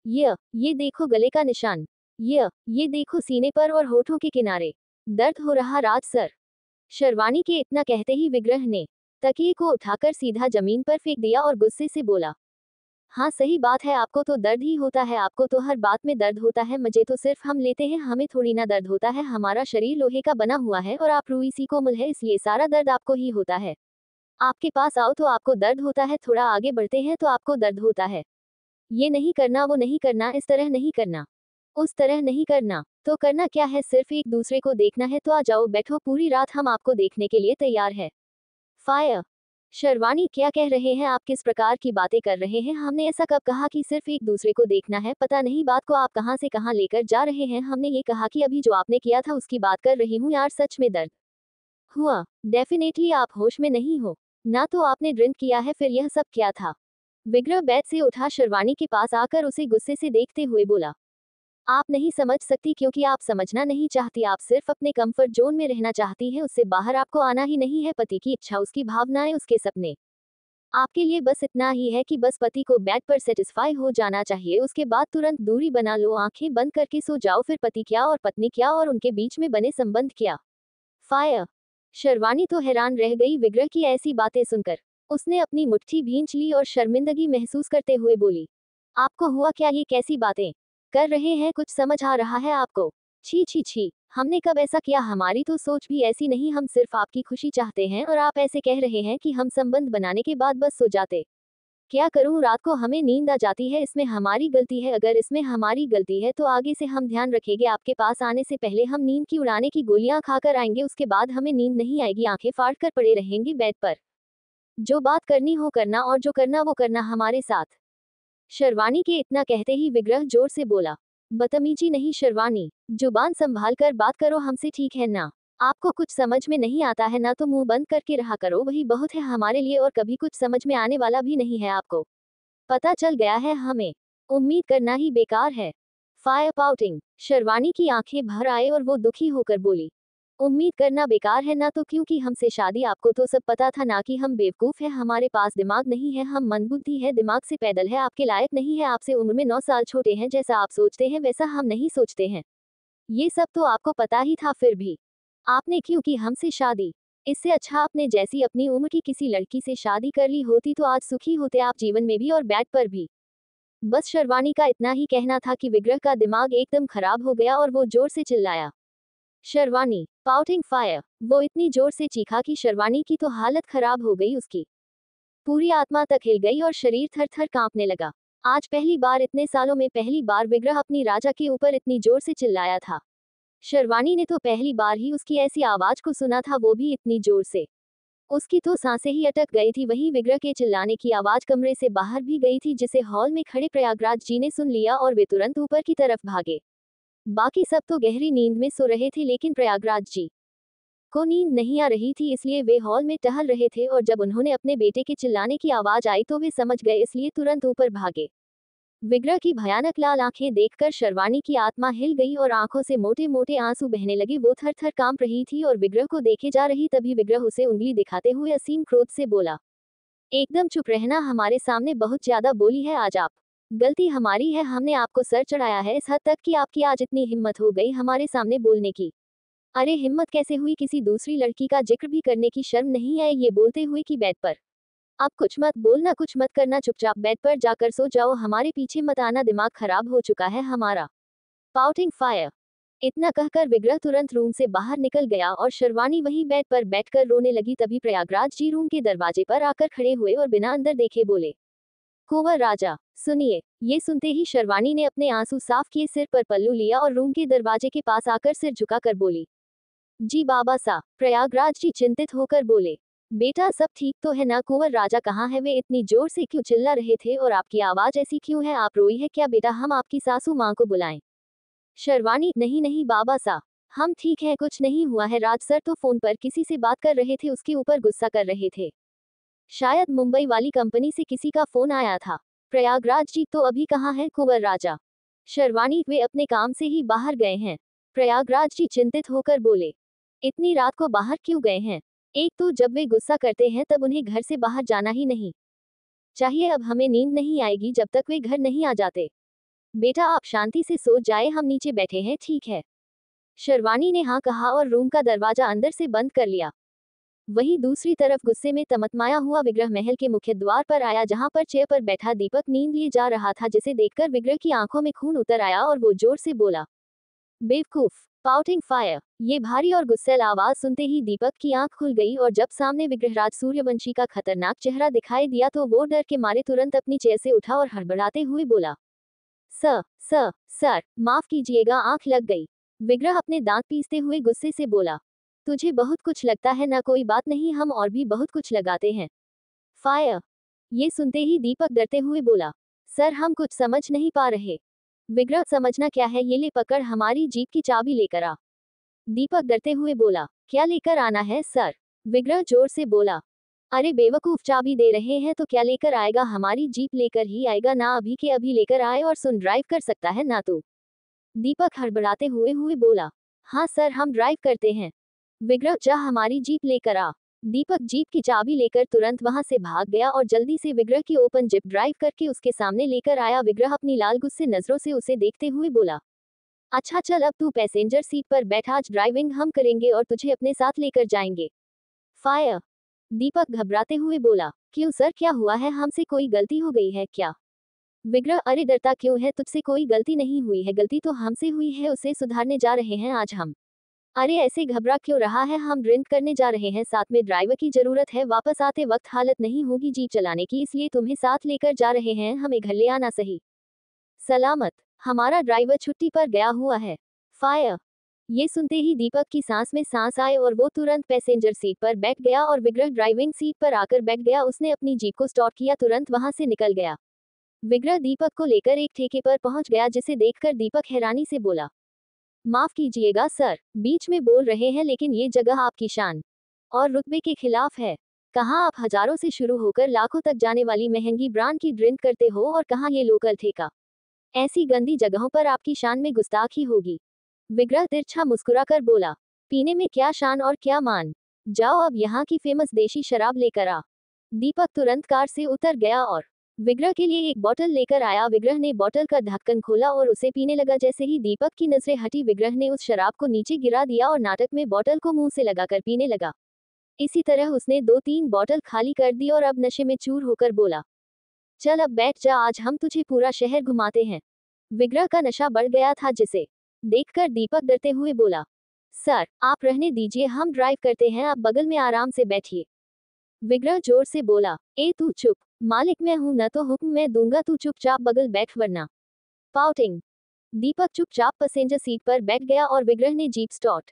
Speaker 1: ये देखो गले का निशान। ये देखो सीने पर और होठों के किनारे। दर्द हो रहा रात सर। शर्वाणी के इतना कहते ही विग्रह ने तकिए को उठाकर सीधा जमीन पर फेंक दिया और गुस्से से बोला, हाँ सही बात है, आपको तो दर्द ही होता है, आपको तो हर बात में दर्द होता है। मुझे तो सिर्फ हम लेते हैं, हमें थोड़ी ना दर्द होता है। हमारा शरीर लोहे का बना हुआ है और आप रूई सी कोमल है, इसलिए सारा दर्द आपको ही होता है। आपके पास आओ तो आपको दर्द होता है, थोड़ा आगे बढ़ते हैं तो आपको दर्द होता है। ये नहीं करना, वो नहीं करना, इस तरह नहीं करना, उस तरह नहीं करना। तो करना क्या है? सिर्फ एक दूसरे को देखना है। तो आ जाओ, बैठो, पूरी रात हम आपको देखने के लिए तैयार है। फायर। शर्वाणी, क्या कह रहे हैं आप? किस प्रकार की बातें कर रहे हैं? हमने ऐसा कब कहा कि सिर्फ एक दूसरे को देखना है? पता नहीं बात को आप कहां से कहां लेकर जा रहे हैं। हमने ये कहा कि अभी जो आपने किया था उसकी बात कर रही हूँ यार। सच में दर्द हुआ? डेफिनेटली आप होश में नहीं हो ना? तो आपने ड्रिंक किया है? फिर यह सब क्या था? विग्रह बेड से उठा शर्वाणी के पास आकर उसे गुस्से से देखते हुए बोला, आप नहीं समझ सकती क्योंकि आप समझना नहीं चाहती। आप सिर्फ अपने कंफर्ट जोन में रहना चाहती हैं, उससे बाहर आपको आना ही नहीं है। पति की इच्छा, उसकी भावनाएं, उसके सपने, आपके लिए बस इतना ही है कि बस पति को बेड पर सेटिस्फाई हो जाना चाहिए। उसके बाद तुरंत दूरी बना लो, आंखें बंद करके सो जाओ। फिर पति क्या और पत्नी क्या और उनके बीच में बने संबंध क्या? फायर। शर्वाणी तो हैरान रह गई विग्रह की ऐसी बातें सुनकर। उसने अपनी मुट्ठी भींच ली और शर्मिंदगी महसूस करते हुए बोली, आपको हुआ क्या? ये कैसी बातें कर रहे हैं? कुछ समझ आ रहा है आपको? छी छी छी, हमने कब ऐसा किया? हमारी तो सोच भी ऐसी नहीं। हम सिर्फ आपकी खुशी चाहते हैं और आप ऐसे कह रहे हैं कि हम संबंध बनाने के बाद बस सो जाते। क्या करूं, रात को हमें नींद आ जाती है। इसमें हमारी गलती है? अगर इसमें हमारी गलती है तो आगे से हम ध्यान रखेंगे। आपके पास आने से पहले हम नींद की उड़ाने की गोलियां खाकर आएंगे, उसके बाद हमें नींद नहीं आएगी। आंखें फाड़ कर पड़े रहेंगे बेड पर। जो बात करनी हो करना और जो करना वो करना हमारे साथ। शर्वाणी के इतना कहते ही विग्रह जोर से बोला, बदतमीजी नहीं शर्वाणी, जुबान संभाल कर बात करो हमसे, ठीक है ना? आपको कुछ समझ में नहीं आता है ना, तो मुंह बंद करके रहा करो, वही बहुत है हमारे लिए। और कभी कुछ समझ में आने वाला भी नहीं है आपको। पता चल गया है हमें। उम्मीद करना ही बेकार है। Fire pouting. शर्वाणी की आंखें भर आए और वो दुखी होकर बोली, उम्मीद करना बेकार है ना? तो क्योंकि हमसे शादी आपको तो सब पता था ना कि हम बेवकूफ हैं, हमारे पास दिमाग नहीं है, हम मंदबुद्धि है, दिमाग से पैदल है, आपके लायक नहीं है, आपसे उम्र में 9 साल छोटे हैं। जैसा आप सोचते हैं वैसा हम नहीं सोचते हैं। ये सब तो आपको पता ही था, फिर भी आपने क्यों की हमसे शादी? इससे अच्छा आपने जैसी अपनी उम्र की किसी लड़की से शादी कर ली होती तो आज सुखी होते आप, जीवन में भी और बेड पर भी। बस शर्वाणी का इतना ही कहना था कि विग्रह का दिमाग एकदम खराब हो गया और वो जोर से चिल्लाया, शर्वाणी पाउटिंग फायर। वो इतनी जोर से चीखा कि शर्वाणी की तो हालत खराब हो गई। उसकी पूरी आत्मा तक हिल गई और शरीर थर थर कांपने लगा। आज पहली बार, इतने सालों में पहली बार विग्रह अपनी राजा के ऊपर इतनी जोर से चिल्लाया था। शर्वाणी ने तो पहली बार ही उसकी ऐसी आवाज को सुना था, वो भी इतनी जोर से। उसकी तो सांसें ही अटक गई थी। वहीं विग्रह के चिल्लाने की आवाज कमरे से बाहर भी गई थी, जिसे हॉल में खड़े प्रयागराज जी ने सुन लिया और वे तुरंत ऊपर की तरफ भागे। बाकी सब तो गहरी नींद में सो रहे थे, लेकिन प्रयागराज जी को नींद नहीं आ रही थी, इसलिए वे हॉल में टहल रहे थे और जब उन्होंने अपने बेटे के चिल्लाने की आवाज आई तो वे समझ गए, इसलिए तुरंत ऊपर भागे। विग्रह की भयानक लाल आंखें देखकर शर्वाणी की आत्मा हिल गई और आंखों से मोटे मोटे आंसू बहने लगे। वो थर थर कांप रही थी और विग्रह को देखे जा रही। तभी विग्रह उसे उंगली दिखाते हुए असीम क्रोध से बोला, एकदम चुप रहना, हमारे सामने बहुत ज्यादा बोली है आज आप। गलती हमारी है, हमने आपको सर चढ़ाया है इस हद तक कि आपकी आज इतनी हिम्मत हो गई हमारे सामने बोलने की। अरे हिम्मत कैसे हुई, किसी दूसरी लड़की का जिक्र भी करने की शर्म नहीं है ये बोलते हुए कि बेड पर अब कुछ मत बोलना, कुछ मत करना, चुपचाप बेड पर जाकर सो जाओ, हमारे पीछे मत आना, दिमाग खराब हो चुका है हमारा। Pouting fire. इतना कहकर विग्रह तुरंत रूम से बाहर निकल गया और शर्वाणी वहीं बेड पर बैठकर रोने लगी। तभी प्रयागराज जी रूम के दरवाजे पर आकर खड़े हुए और बिना अंदर देखे बोले, कुंवर राजा सुनिए। ये सुनते ही शर्वाणी ने अपने आंसू साफ किए, सिर पर पल्लू लिया और रूम के दरवाजे के पास आकर सिर झुकाकर बोली, जी बाबा सा। प्रयागराज जी चिंतित होकर बोले, बेटा सब ठीक तो है ना, कुंवर राजा कहाँ है, वे इतनी जोर से क्यों चिल्ला रहे थे और आपकी आवाज ऐसी क्यों है, आप रोई है क्या बेटा, हम आपकी सासू माँ को बुलाएं। शर्वाणी, नहीं नहीं बाबा सा, हम ठीक है, कुछ नहीं हुआ है। राज सर तो फोन पर किसी से बात कर रहे थे, उसके ऊपर गुस्सा कर रहे थे, शायद मुंबई वाली कंपनी से किसी का फोन आया था। प्रयागराज जी तो अभी कहाँ है कुंवर राजा। शर्वाणी, वे अपने काम से ही बाहर गए हैं। प्रयागराज जी चिंतित होकर बोले, इतनी रात को बाहर क्यों गए हैं। एक तो जब वे गुस्सा करते हैं तब उन्हें घर से बाहर जाना ही नहीं चाहिए, अब हमें नींद नहीं आएगी जब तक वे घर नहीं आ जाते। बेटा आप शांति से सो जाए, हम नीचे बैठे हैं, ठीक है। शर्वाणी ने हाँ कहा और रूम का दरवाजा अंदर से बंद कर लिया। वहीं दूसरी तरफ गुस्से में तमतमाया हुआ विग्रह महल के मुख्य द्वार पर आया, जहां पर चेयर पर बैठा दीपक नींद लिए जा रहा था, जिसे देखकर विग्रह की आंखों में खून उतर आया और वो जोर से बोला, बेवकूफ। Pouting fire. ये भारी और गुस्सैल आवाज सुनते ही दीपक की आंख खुल गई और जब सामने विग्रहराज सूर्यवंशी का खतरनाक चेहरा दिखाई दिया तो वो डर के मारे तुरंत अपनी चेयर से उठा और हड़बड़ाते हुए बोला, सर माफ कीजिएगा, आंख लग गई। विग्रह अपने दांत पीसते हुए गुस्से से बोला, तुझे बहुत कुछ लगता है ना, कोई बात नहीं, हम और भी बहुत कुछ लगाते हैं। फायर। ये सुनते ही दीपक डरते हुए बोला, सर हम कुछ समझ नहीं पा रहे। विग्रह, समझना क्या है, ये ले पकड़, हमारी जीप की चाबी लेकर आ। दीपक डरते हुए बोला, क्या लेकर आना है सर। विग्रह जोर से बोला, अरे बेवकूफ, चाबी दे रहे हैं तो क्या लेकर आएगा, हमारी जीप लेकर ही आएगा ना, अभी के अभी लेकर आए, और सुन, ड्राइव कर सकता है ना तू। दीपक हड़बड़ाते हुए हुए बोला, हाँ सर हम ड्राइव करते हैं। विग्रह, जा हमारी जीप लेकर आ। दीपक जीप की चाबी लेकर तुरंत वहां से भाग गया और जल्दी से विग्रह की ओपन जिप ड्राइव करके उसके सामने लेकर आया। विग्रह अपनी लाल गुस्से नजरों से उसे देखते हुए बोला, अच्छा चल अब तू पैसेंजर सीट पर बैठ, आज ड्राइविंग हम करेंगे और तुझे अपने साथ लेकर जाएंगे। फायर। दीपक घबराते हुए बोला, क्यों सर, क्या हुआ है, हमसे कोई गलती हो गई है क्या। विग्रह, अरे डरता क्यों है, तुझसे कोई गलती नहीं हुई है, गलती तो हमसे हुई है, उसे सुधारने जा रहे हैं आज हम। अरे ऐसे घबरा क्यों रहा है, हम ड्रिंक करने जा रहे हैं, साथ में ड्राइवर की जरूरत है, वापस आते वक्त हालत नहीं होगी जीप चलाने की, इसलिए तुम्हें साथ लेकर जा रहे हैं, हमें घर ले आना सही सलामत। हमारा ड्राइवर छुट्टी पर गया हुआ है। फायर। ये सुनते ही दीपक की सांस में सांस आए और वो तुरंत पैसेंजर सीट पर बैठ गया और विग्रह ड्राइविंग सीट पर आकर बैठ गया। उसने अपनी जीप को स्टार्ट किया, तुरंत वहां से निकल गया। विग्रह दीपक को लेकर एक ठेके पर पहुंच गया, जिसे देखकर दीपक हैरानी से बोला, माफ कीजिएगा सर, बीच में बोल रहे हैं, लेकिन ये जगह आपकी शान और रुतबे के खिलाफ है। कहाँ आप हजारों से शुरू होकर लाखों तक जाने वाली महंगी ब्रांड की ड्रिंक करते हो और कहाँ ये लोकल ठेका। ऐसी गंदी जगहों पर आपकी शान में गुस्ताखी होगी। विग्रह तिरछा मुस्कुराकर बोला, पीने में क्या शान और क्या मान, जाओ अब यहाँ की फेमस देशी शराब लेकर आ। दीपक तुरंत कार से उतर गया और विग्रह के लिए एक बोतल लेकर आया। विग्रह ने बोतल का ढक्कन खोला और उसे पीने लगा। जैसे ही दीपक की नजरें हटी, विग्रह ने उस शराब को नीचे गिरा दिया और नाटक में बोतल को मुंह से लगाकर पीने लगा। इसी तरह उसने 2-3 बोतल खाली कर दी और अब नशे में चूर होकर बोला, चल अब बैठ जा, आज हम तुझे पूरा शहर घुमाते हैं। विग्रह का नशा बढ़ गया था, जिसे देखकर दीपक डरते हुए बोला, सर आप रहने दीजिए, हम ड्राइव करते हैं, आप बगल में आराम से बैठिए। विग्रह जोर से बोला, ए तू चुप, मालिक मैं हूं न तो हुक्म मैं दूंगा, तू चुपचाप बगल बैठ वरना। पाउटिंग। दीपक चुपचाप पैसेंजर सीट पर बैठ गया और विग्रह ने जीप स्टार्ट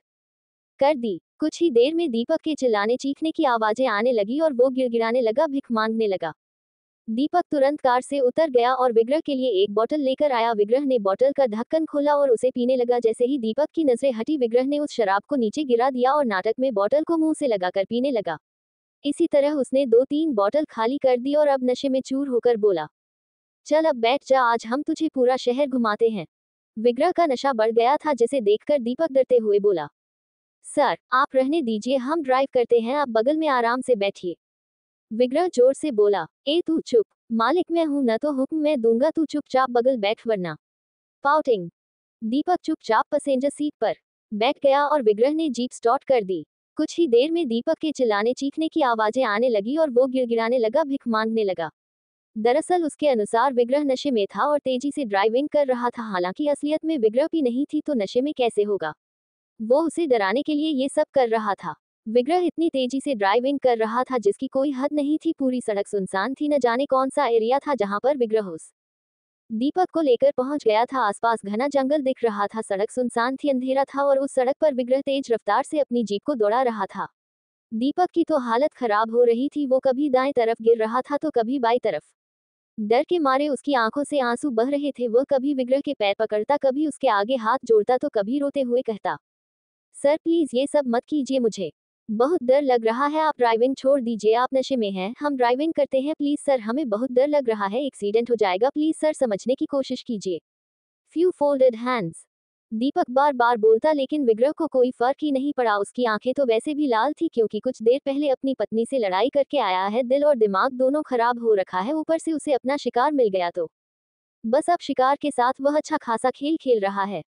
Speaker 1: कर दी। कुछ ही देर में दीपक के चिल्लाने चीखने की आवाजें आने लगी और वो गिड़गिड़ाने लगा, भिख मांगने लगा। दीपक तुरंत कार से उतर गया और विग्रह के लिए एक बोतल लेकर आया। विग्रह ने बोतल का ढक्कन खोला और उसे पीने लगा। जैसे ही दीपक की नजरें हटी, विग्रह ने उस शराब को नीचे गिरा दिया और नाटक में बोतल को मुंह से लगाकर पीने लगा। इसी तरह उसने 2-3 बोतल खाली कर दी और अब नशे में चूर होकर बोला, चल अब बैठ जा, आज हम तुझे पूरा शहर घुमाते हैं। विग्रह का नशा बढ़ गया था, जिसे देखकर दीपक डरते हुए बोला, सर आप रहने दीजिए, हम ड्राइव करते हैं, आप बगल में आराम से बैठिए। विग्रह जोर से बोला, ए तू चुप, मालिक मैं हूं, न तो हुक्म मैं दूंगा, तू चुपचाप बगल बैठ वरना। पाउटिंग। दीपक चुपचाप पैसेंजर सीट पर बैठ गया और विग्रह ने जीप स्टार्ट कर दी। कुछ ही देर में दीपक के चिल्लाने चीखने की आवाजें आने लगी और वो गिड़गिड़ाने लगा, भिख मांगने लगा। दरअसल उसके अनुसार विग्रह नशे में था और तेजी से ड्राइविंग कर रहा था, हालांकि असलियत में विग्रह भी नहीं थी तो नशे में कैसे होगा। वो उसे डराने के लिए ये सब कर रहा था। विग्रह इतनी तेजी से ड्राइविंग कर रहा था जिसकी कोई हद नहीं थी, पूरी सड़क सुनसान थी, न जाने कौन सा एरिया था जहां पर विग्रह उस दीपक को लेकर पहुंच गया था। आसपास घना जंगल दिख रहा था, सड़क सुनसान थी, अंधेरा था और उस सड़क पर विग्रह तेज रफ्तार से अपनी जीप को दौड़ा रहा था। दीपक की तो हालत खराब हो रही थी, वो कभी दाएं तरफ गिर रहा था तो कभी बाईं तरफ। डर के मारे उसकी आंखों से आंसू बह रहे थे, वह कभी विग्रह के पैर पकड़ता, कभी उसके आगे हाथ जोड़ता तो कभी रोते हुए कहता, सर प्लीज ये सब मत कीजिए, मुझे बहुत डर लग रहा है, आप ड्राइविंग छोड़ दीजिए, आप नशे में हैं, हम ड्राइविंग करते हैं, प्लीज सर, हमें बहुत डर लग रहा है, एक्सीडेंट हो जाएगा, प्लीज सर समझने की कोशिश कीजिए। Few folded hands. दीपक बार बार बोलता, लेकिन विग्रह को कोई फर्क ही नहीं पड़ा। उसकी आंखें तो वैसे भी लाल थी क्योंकि कुछ देर पहले अपनी पत्नी से लड़ाई करके आया है, दिल और दिमाग दोनों खराब हो रखा है, ऊपर से उसे अपना शिकार मिल गया तो बस अब शिकार के साथ वह अच्छा खासा खेल खेल रहा है।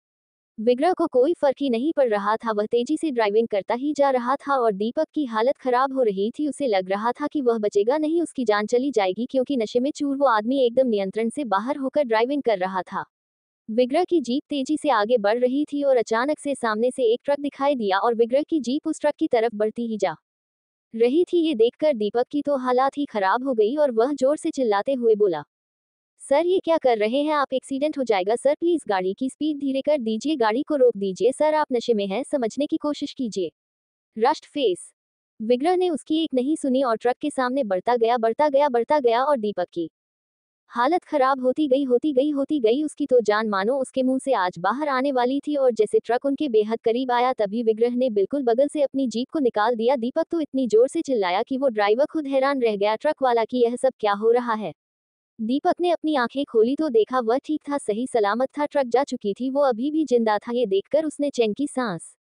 Speaker 1: विग्रह को कोई फर्क ही नहीं पड़ रहा था, वह तेजी से ड्राइविंग करता ही जा रहा था और दीपक की हालत खराब हो रही थी। उसे लग रहा था कि वह बचेगा नहीं, उसकी जान चली जाएगी, क्योंकि नशे में चूर वो आदमी एकदम नियंत्रण से बाहर होकर ड्राइविंग कर रहा था। विग्रह की जीप तेजी से आगे बढ़ रही थी और अचानक से सामने से एक ट्रक दिखाई दिया और विग्रह की जीप उस ट्रक की तरफ बढ़ती ही जा रही थी। ये देखकर दीपक की तो हालत ही खराब हो गई और वह जोर से चिल्लाते हुए बोला, सर ये क्या कर रहे हैं आप, एक्सीडेंट हो जाएगा सर, प्लीज गाड़ी की स्पीड धीरे कर दीजिए, गाड़ी को रोक दीजिए सर, आप नशे में हैं, समझने की कोशिश कीजिए। Rushed face. विग्रह ने उसकी एक नहीं सुनी और ट्रक के सामने बढ़ता गया, बढ़ता गया, बढ़ता गया और दीपक की हालत खराब होती गई, होती गई, होती गई। उसकी तो जान मानो उसके मुंह से आज बाहर आने वाली थी और जैसे ट्रक उनके बेहद करीब आया तभी विग्रह ने बिल्कुल बगल से अपनी जीप को निकाल दिया। दीपक तो इतनी जोर से चिल्लाया कि वो ड्राइवर खुद हैरान रह गया, ट्रक वाला कि यह सब क्या हो रहा है। दीपक ने अपनी आंखें खोली तो देखा वह ठीक था, सही सलामत था, ट्रक जा चुकी थी, वो अभी भी जिंदा था। ये देखकर उसने चैन की सांस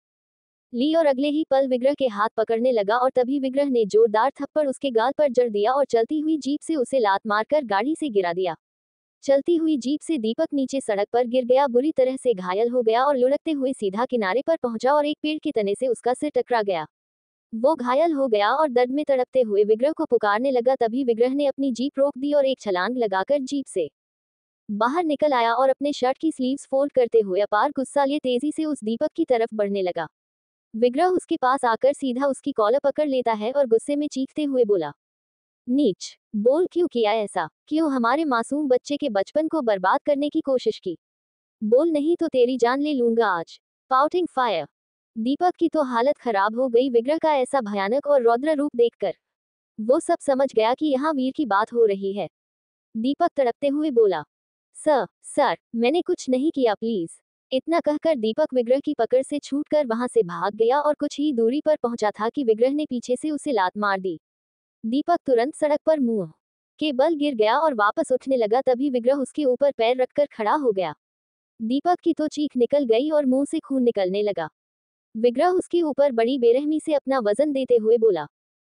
Speaker 1: ली और अगले ही पल विग्रह के हाथ पकड़ने लगा और तभी विग्रह ने जोरदार थप्पड़ उसके गाल पर जड़ दिया और चलती हुई जीप से उसे लात मारकर गाड़ी से गिरा दिया। चलती हुई जीप से दीपक नीचे सड़क पर गिर गया, बुरी तरह से घायल हो गया और लुढ़कते हुए सीधा किनारे पर पहुंचा और एक पेड़ के तने से उसका सिर टकरा गया। वो घायल हो गया और दर्द में तड़पते हुए विग्रह को पुकारने लगा, तभी विग्रह ने अपनी जीप रोक दी और एक छलांग लगाकर जीप से बाहर निकल आया और अपने शर्ट की स्लीव्स फोल्ड करते हुए अपार गुस्सा लिए तेजी से उस दीपक की तरफ बढ़ने लगा। विग्रह उसके पास आकर सीधा उसकी कॉलर पकड़ लेता है और गुस्से में चीखते हुए बोला, नीच, बोल क्यों किया ऐसा, क्यों हमारे मासूम बच्चे के बचपन को बर्बाद करने की कोशिश की, बोल नहीं तो तेरी जान ले लूंगा आज। Pouting fire. दीपक की तो हालत खराब हो गई। विग्रह का ऐसा भयानक और रौद्र रूप देखकर वो सब समझ गया कि यहाँ वीर की बात हो रही है। दीपक तड़पते हुए बोला, सर मैंने कुछ नहीं किया प्लीज। इतना कहकर दीपक विग्रह की पकड़ से छूटकर वहां से भाग गया और कुछ ही दूरी पर पहुंचा था कि विग्रह ने पीछे से उसे लात मार दी। दीपक तुरंत सड़क पर मुंह के बल गिर गया और वापस उठने लगा, तभी विग्रह उसके ऊपर पैर रखकर खड़ा हो गया। दीपक की तो चीख निकल गई और मुंह से खून निकलने लगा। विग्रह उसके ऊपर बड़ी बेरहमी से अपना वजन देते हुए बोला,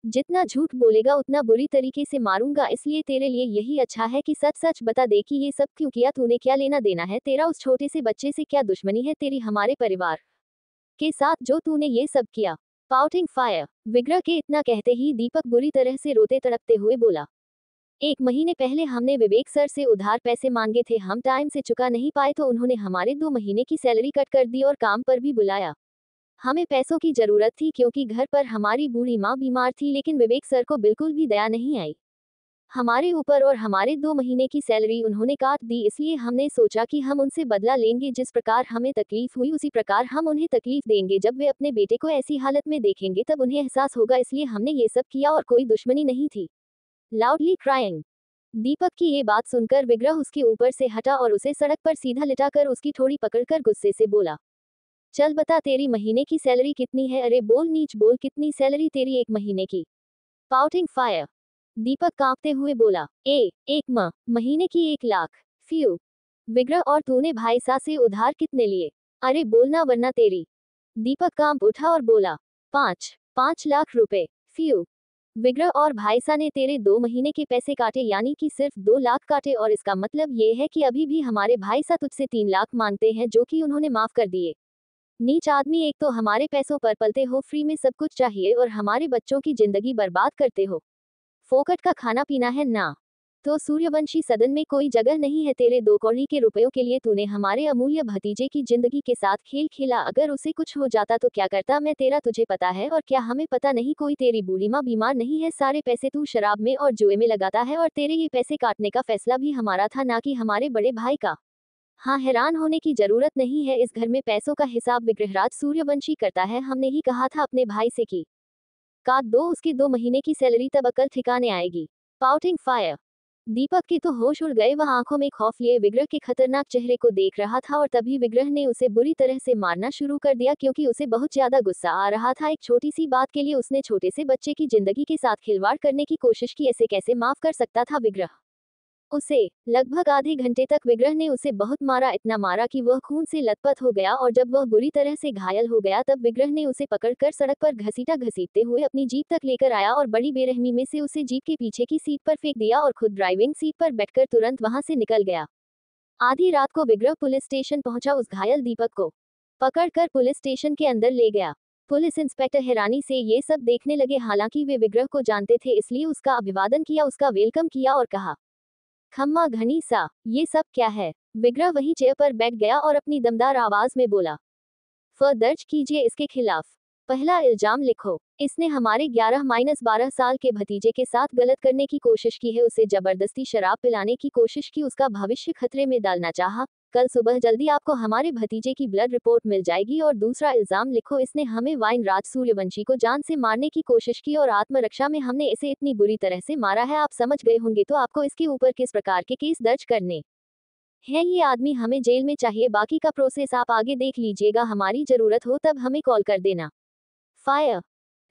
Speaker 1: जितना झूठ बोलेगा उतना बुरी तरीके से मारूंगा, इसलिए तेरे लिए यही अच्छा है कि सच सच बता दे कि ये सब क्यों किया तूने, क्या लेना देना है तेरा उस छोटे से बच्चे से, क्या दुश्मनी है तेरी हमारे परिवार के साथ जो तूने ये सब किया। Pouting fire. विग्रह के इतना कहते ही दीपक बुरी तरह से रोते तड़पते हुए बोला, 1 महीने पहले हमने विवेक सर से उधार पैसे मांगे थे, हम टाइम से चुका नहीं पाए तो उन्होंने हमारे 2 महीने की सैलरी कट कर दी और काम पर भी बुलाया। हमें पैसों की जरूरत थी क्योंकि घर पर हमारी बूढ़ी माँ बीमार थी, लेकिन विवेक सर को बिल्कुल भी दया नहीं आई हमारे ऊपर और हमारे 2 महीने की सैलरी उन्होंने काट दी। इसलिए हमने सोचा कि हम उनसे बदला लेंगे, जिस प्रकार हमें तकलीफ हुई उसी प्रकार हम उन्हें तकलीफ देंगे। जब वे अपने बेटे को ऐसी हालत में देखेंगे तब उन्हें एहसास होगा, इसलिए हमने ये सब किया और कोई दुश्मनी नहीं थी। Loudly crying. दीपक की ये बात सुनकर विग्रह उसके ऊपर से हटा और उसे सड़क पर सीधा लिटाकर उसकी ठोड़ी पकड़कर गुस्से से बोला, चल बता तेरी महीने की सैलरी कितनी है, अरे बोल नीच बोल, कितनी सैलरी तेरी 1 महीने की। Pouting fire. दीपक कांपते हुए बोला, एक महीने की 1 लाख। फ्यू। विग्रह, और तूने भाई सा से उधार कितने लिए? अरे बोलना वरना तेरी। दीपक कांप उठा और बोला, 5 लाख रुपए। फ्यू। विग्रह, और भाईसा ने तेरे 2 महीने के पैसे काटे, यानी कि सिर्फ 2 लाख काटे, और इसका मतलब ये है कि अभी भी हमारे भाईसा तुझसे 3 लाख मांगते हैं, जो कि उन्होंने माफ कर दिए। नीच आदमी, एक तो हमारे पैसों पर पलते हो, फ्री में सब कुछ चाहिए, और हमारे बच्चों की जिंदगी बर्बाद करते हो। फोकट का खाना पीना है ना? तो सूर्यवंशी, सदन में कोई जगह नहीं है तेरे 2 कौड़ी के रुपयों के लिए। तूने हमारे अमूल्य भतीजे की जिंदगी के साथ खेल खेला। अगर उसे कुछ हो जाता तो क्या करता मैं तेरा, तुझे पता है? और क्या हमें पता नहीं? कोई तेरी बूढ़ी माँ बीमार नहीं है? सारे पैसे तू शराब में और जुए में लगाता है, और तेरे ये पैसे काटने का फैसला भी हमारा था, ना कि हमारे बड़े भाई का। हाँ, हैरान होने की जरूरत नहीं है। इस घर में पैसों का हिसाब विग्रहराज सूर्यवंशी करता है। हमने ही कहा था अपने भाई से कि काट दो उसकी 2 महीने की सैलरी, तब अकल ठिकाने आएगी। Pouting fire. दीपक के तो होश उड़ गए। वह आंखों में खौफ लिए विग्रह के खतरनाक चेहरे को देख रहा था, और तभी विग्रह ने उसे बुरी तरह से मारना शुरू कर दिया, क्योंकि उसे बहुत ज्यादा गुस्सा आ रहा था। एक छोटी सी बात के लिए उसने छोटे से बच्चे की जिंदगी के साथ खिलवाड़ करने की कोशिश की। ऐसे कैसे माफ कर सकता था विग्रह उसे? लगभग आधे घंटे तक विग्रह ने उसे बहुत मारा, इतना मारा कि वह खून से लथपथ हो गया, और जब वह बुरी तरह से घायल हो गया तब विग्रह ने उसे पकड़कर सड़क पर घसीटते हुए अपनी जीप तक लेकर आया, और बड़ी बेरहमी में से उसे जीप के पीछे की सीट पर फेंक दिया, और खुद ड्राइविंग सीट पर बैठकर तुरंत वहां से निकल गया। आधी रात को विग्रह पुलिस स्टेशन पहुंचा। उस घायल दीपक को पकड़कर पुलिस स्टेशन के अंदर ले गया। पुलिस इंस्पेक्टर हैरानी से ये सब देखने लगे। हालांकि वे विग्रह को जानते थे, इसलिए उसका अभिवादन किया, उसका वेलकम किया और कहा, खम्मा घनी सा, ये सब क्या है? विग्रह वही चेयर पर बैठ गया और अपनी दमदार आवाज में बोला, दर्ज कीजिए इसके खिलाफ। पहला इल्जाम लिखो। इसने हमारे 11-12 साल के भतीजे के साथ गलत करने की कोशिश की है, उसे जबरदस्ती शराब पिलाने की कोशिश की, उसका भविष्य खतरे में डालना चाहा। कल सुबह जल्दी आपको हमारे भतीजे की ब्लड रिपोर्ट मिल जाएगी। और दूसरा इल्जाम लिखो, इसने हमें वाइन राज सूर्यवंशी को जान से मारने की कोशिश की, और आत्मरक्षा में हमने इसे इतनी बुरी तरह से मारा है। आप समझ गए होंगे तो आपको इसके ऊपर किस प्रकार के केस दर्ज करने है। ये आदमी हमें जेल में चाहिए। बाकी का प्रोसेस आप आगे देख लीजिएगा। हमारी जरूरत हो तब हमें कॉल कर देना। फायर।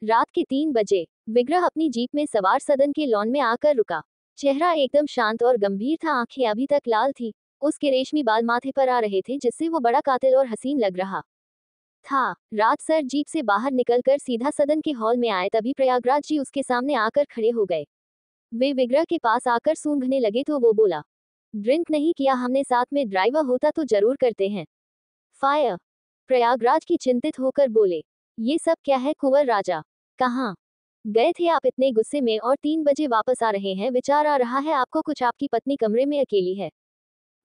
Speaker 1: रात के 3 बजे विग्रह अपनी जीप में सवार सदन के लॉन में आकर रुका। चेहरा एकदम शांत और गंभीर था, आंखें अभी तक लाल थी। उसके रेशमी बाल माथे पर आ रहे थे, जिससे वो बड़ा कातिल और हसीन लग रहा था। राज सर जीप से बाहर निकलकर सीधा सदन के हॉल में आए, तभी प्रयागराज जी उसके सामने आकर खड़े हो गए। वे विग्रह के पास आकर सूंघने लगे तो वो बोला, ड्रिंक नहीं किया हमने, साथ में ड्राइवर होता तो जरूर करते हैं। फायर। प्रयागराज की चिंतित होकर बोले, ये सब क्या है कुंवर राजा? कहाँ गए थे आप इतने गुस्से में, और 3 बजे वापस आ रहे हैं? विचार आ रहा है आपको कुछ? आपकी पत्नी कमरे में अकेली है।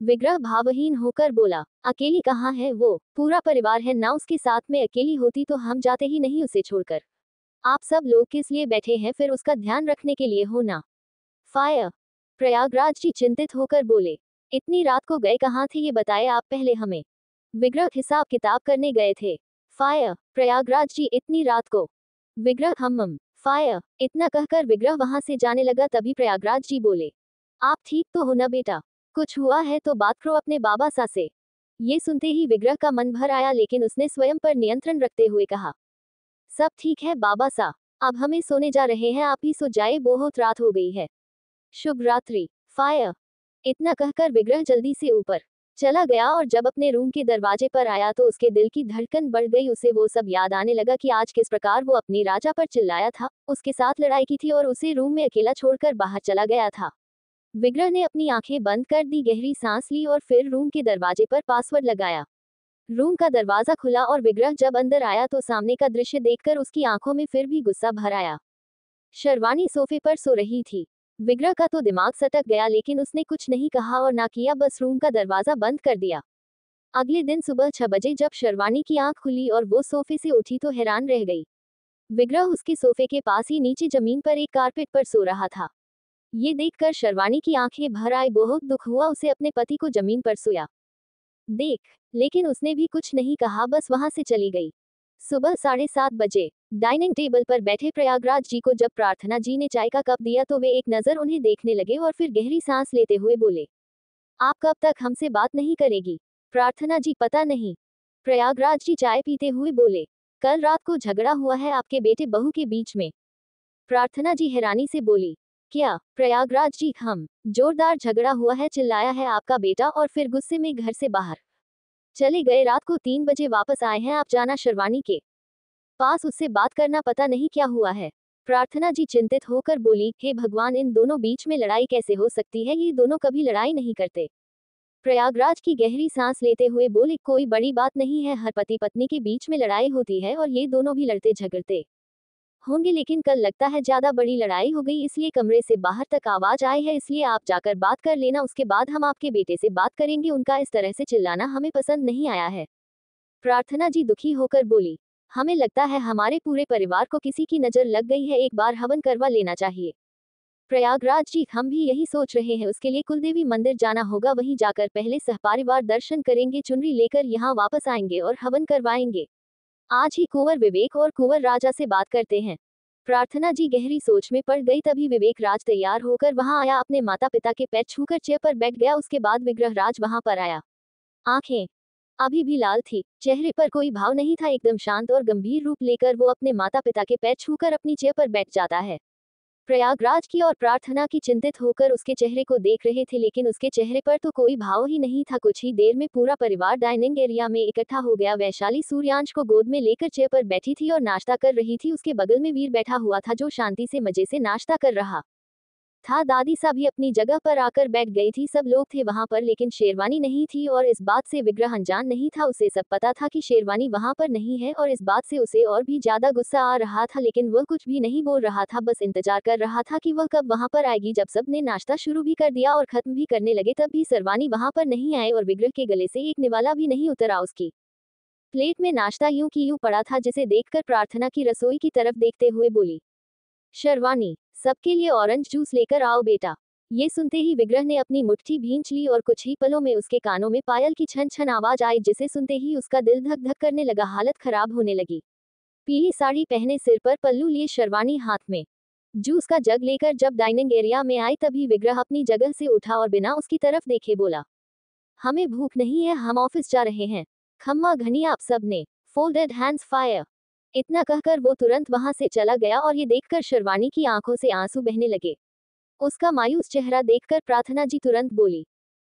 Speaker 1: विग्रह भावहीन होकर बोला, अकेली कहाँ है? वो पूरा परिवार है ना उसके साथ में। अकेली होती तो हम जाते ही नहीं उसे छोड़कर। आप सब लोग किस लिए बैठे हैं फिर? उसका ध्यान रखने के लिए हो ना। फायर। प्रयागराज जी चिंतित होकर बोले, इतनी रात को गए कहाँ थे ये बताए आप पहले हमें। विग्रह हिसाब किताब करने गए थे। फायर। प्रयागराज जी इतनी रात को? विग्रह हम। फायर। इतना कहकर विग्रह वहां से जाने लगा, तभी प्रयागराज जी बोले, आप ठीक तो हो ना बेटा? कुछ हुआ है तो बात करो अपने बाबा सा से। ये सुनते ही विग्रह का मन भर आया, लेकिन उसने स्वयं पर नियंत्रण रखते हुए कहा, सब ठीक है बाबा सा, अब हमें सोने जा रहे हैं, आप ही सो जाए, बहुत रात हो गई है। शुभ रात्रि। फायर। इतना कहकर विग्रह जल्दी से ऊपर चला गया, और जब अपने रूम के दरवाजे पर आया तो उसके दिल की धड़कन बढ़ गई। उसे वो सब याद आने लगा कि आज किस प्रकार वो अपनी राजा पर चिल्लाया था, उसके साथ लड़ाई की थी, और उसे रूम में अकेला छोड़कर बाहर चला गया था। विग्रह ने अपनी आंखें बंद कर दी, गहरी सांस ली, और फिर रूम के दरवाजे पर पासवर्ड लगाया। रूम का दरवाजा खुला, और विग्रह जब अंदर आया तो सामने का दृश्य देखकर उसकी आंखों में फिर भी गुस्सा भर आया। शर्वानी सोफे पर सो रही थी। विग्रह का तो दिमाग सटक गया, लेकिन उसने कुछ नहीं कहा और ना किया, बस रूम का दरवाजा बंद कर दिया। अगले दिन सुबह 6 बजे जब शर्वानी की आंख खुली और वो सोफे से उठी तो हैरान रह गई। विग्रह उसके सोफे के पास ही नीचे जमीन पर एक कारपेट पर सो रहा था। ये देखकर शर्वानी की आंखें भर आई, बहुत दुख हुआ उसे अपने पति को जमीन पर सोया देख, लेकिन उसने भी कुछ नहीं कहा, बस वहां से चली गई। सुबह 7:30 बजे डाइनिंग टेबल पर बैठे प्रयागराज जी को जब प्रार्थना जी ने चाय का कप दिया तो वे एक नजर उन्हें देखने लगे और फिर गहरी सांस लेते हुए बोले, आप कब तक हमसे बात नहीं करेगी? प्रार्थना जी पता नहीं। प्रयागराज जी चाय पीते हुए बोले, कल रात को झगड़ा हुआ है आपके बेटे बहू के बीच में। प्रार्थना जी हैरानी से बोली, क्या प्रयागराज जी, हम जोरदार झगड़ा हुआ है, चिल्लाया है आपका बेटा और फिर गुस्से में घर से बाहर चले गए। रात को 3 बजे वापस आए हैं आप। जाना शेरवानी के पास, उससे बात करना, पता नहीं क्या हुआ है। प्रार्थना जी चिंतित होकर बोली, हे भगवान, इन दोनों बीच में लड़ाई कैसे हो सकती है? ये दोनों कभी लड़ाई नहीं करते। प्रयागराज की गहरी सांस लेते हुए बोले, कोई बड़ी बात नहीं है, हर पति पत्नी के बीच में लड़ाई होती है और ये दोनों भी लड़ते झगड़ते होंगे, लेकिन कल लगता है ज्यादा बड़ी लड़ाई हो गई, इसलिए कमरे से बाहर तक आवाज आई है, इसलिए आप जाकर बात कर लेना, उसके बाद हम आपके बेटे से बात करेंगे। उनका इस तरह से चिल्लाना हमें पसंद नहीं आया है। प्रार्थना जी दुखी होकर बोली, हमें लगता है हमारे पूरे परिवार को किसी की नजर लग गई है, एक बार हवन करवा लेना चाहिए। प्रयागराज जी, हम भी यही सोच रहे हैं, उसके लिए कुलदेवी मंदिर जाना होगा, वहीं जाकर पहले सहपरिवार दर्शन करेंगे, चुनरी लेकर यहाँ वापस आएंगे और हवन करवाएंगे। आज ही कुंवर विवेक और कुंवर राजा से बात करते हैं। प्रार्थना जी गहरी सोच में पड़ गई। तभी विवेक राज तैयार होकर वहां आया, अपने माता पिता के पैर छूकर चेयर पर बैठ गया। उसके बाद विग्रह राज वहां पर आया। आंखें अभी भी लाल थी, चेहरे पर कोई भाव नहीं था, एकदम शांत और गंभीर रूप लेकर वो अपने माता पिता के पैर छूकर अपनी चेयर पर बैठ जाता है। प्रयागराज की और प्रार्थना की चिंतित होकर उसके चेहरे को देख रहे थे, लेकिन उसके चेहरे पर तो कोई भाव ही नहीं था। कुछ ही देर में पूरा परिवार डाइनिंग एरिया में इकट्ठा हो गया। वैशाली सूर्यांश को गोद में लेकर चेयर पर बैठी थी और नाश्ता कर रही थी। उसके बगल में वीर बैठा हुआ था, जो शांति से मजे से नाश्ता कर रहा था। दादी सा भी अपनी जगह पर आकर बैठ गई थी। सब लोग थे वहां पर, लेकिन शेरवानी नहीं थी और इस बात से विग्रह अनजान नहीं था। उसे सब पता था कि शेरवानी वहां पर नहीं है और इस बात से उसे और भी ज्यादा गुस्सा आ रहा था, लेकिन वह कुछ भी नहीं बोल रहा था, बस इंतजार कर रहा था कि वह कब वहां पर आएगी। जब सब ने नाश्ता शुरू भी कर दिया और खत्म भी करने लगे, तब भी शेरवानी वहां पर नहीं आए और विग्रह के गले से एक निवाला भी नहीं उतरा। उसकी प्लेट में नाश्ता यूं की यूं पड़ा था, जिसे देखकर प्रार्थना की रसोई की तरफ देखते हुए बोली, शेरवानी, सबके लिए ऑरेंज जूस लेकर आओ बेटा। ये सुनते ही विग्रह ने अपनी मुट्ठी भींच ली और कुछ ही पलों में उसके कानों में पायल की छन छन आवाज आई, जिसे सुनते ही उसका दिल धक धक करने लगा, हालत खराब होने लगी। पीली साड़ी पहने, सिर पर पल्लू लिए शेरवानी हाथ में जूस का जग लेकर जब डाइनिंग एरिया में आई, तभी विग्रह अपनी जगह से उठा और बिना उसकी तरफ देखे बोला, हमें भूख नहीं है, हम ऑफिस जा रहे हैं। खम्मा घनी आप सब ने। Folded hands fire. इतना कहकर वो तुरंत वहां से चला गया और ये देखकर शेरवानी की आंखों से आंसू बहने लगे। उसका मायूस चेहरा देखकर प्रार्थना जी तुरंत बोली,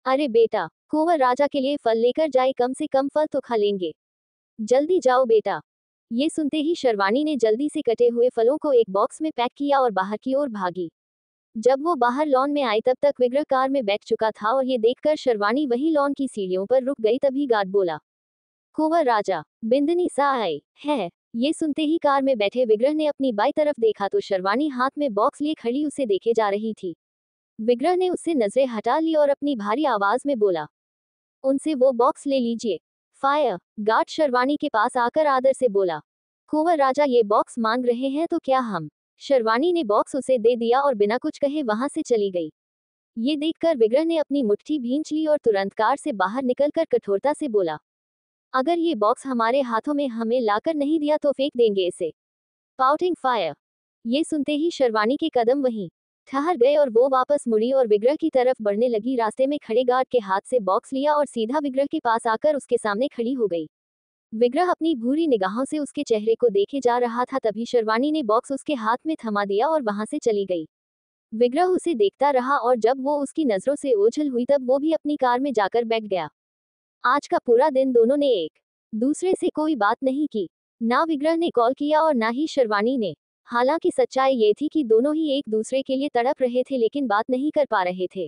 Speaker 1: अरे बेटा, कुंवर राजा के लिए फल लेकर जाए, कम से कम फल तो खा लेंगे। जल्दी जाओ बेटा। ये सुनते ही शेरवानी ने जल्दी से कटे हुए फलों को एक बॉक्स में पैक किया और बाहर की ओर भागी। जब वो बाहर लॉन में आई, तब तक विग्रह कार में बैठ चुका था और ये देखकर शेरवानी वही लॉन की सीढ़ियों पर रुक गई। तभी गार्ड बोला, कुंवर राजा, बिंदनी सा आए है। ये सुनते ही कार में बैठे विग्रह ने अपनी बाई तरफ देखा तो शेरवानी हाथ में बॉक्स लिए खड़ी उसे देखे जा रही थी। विग्रह ने उससे नजरें हटा ली और अपनी भारी आवाज में बोला, उनसे वो बॉक्स ले लीजिए। फायर। गार्ड शेरवानी के पास आकर आदर से बोला, कुंवर राजा ये बॉक्स मांग रहे हैं तो क्या हम। शेरवानी ने बॉक्स उसे दे दिया और बिना कुछ कहे वहां से चली गई। ये देखकर विग्रह ने अपनी मुट्ठी भींच ली और तुरंत कार से बाहर निकलकर कठोरता से बोला, अगर ये बॉक्स हमारे हाथों में हमें लाकर नहीं दिया तो फेंक देंगे इसे। Pouting fire. ये सुनते ही शेरवानी के कदम वहीं ठहर गए और वो वापस मुड़ी और विग्रह की तरफ बढ़ने लगी। रास्ते में खड़े गार्ड के हाथ से बॉक्स लिया और सीधा विग्रह के पास आकर उसके सामने खड़ी हो गई। विग्रह अपनी भूरी निगाहों से उसके चेहरे को देखे जा रहा था, तभी शेरवानी ने बॉक्स उसके हाथ में थमा दिया और वहां से चली गई। विग्रह उसे देखता रहा और जब वो उसकी नजरों से ओझल हुई, तब वो भी अपनी कार में जाकर बैठ गया। आज का पूरा दिन दोनों ने एक दूसरे से कोई बात नहीं की। ना विग्रह ने कॉल किया और ना ही शेरवानी ने। हालांकि सच्चाई ये थी कि दोनों ही एक दूसरे के लिए तड़प रहे थे, लेकिन बात नहीं कर पा रहे थे।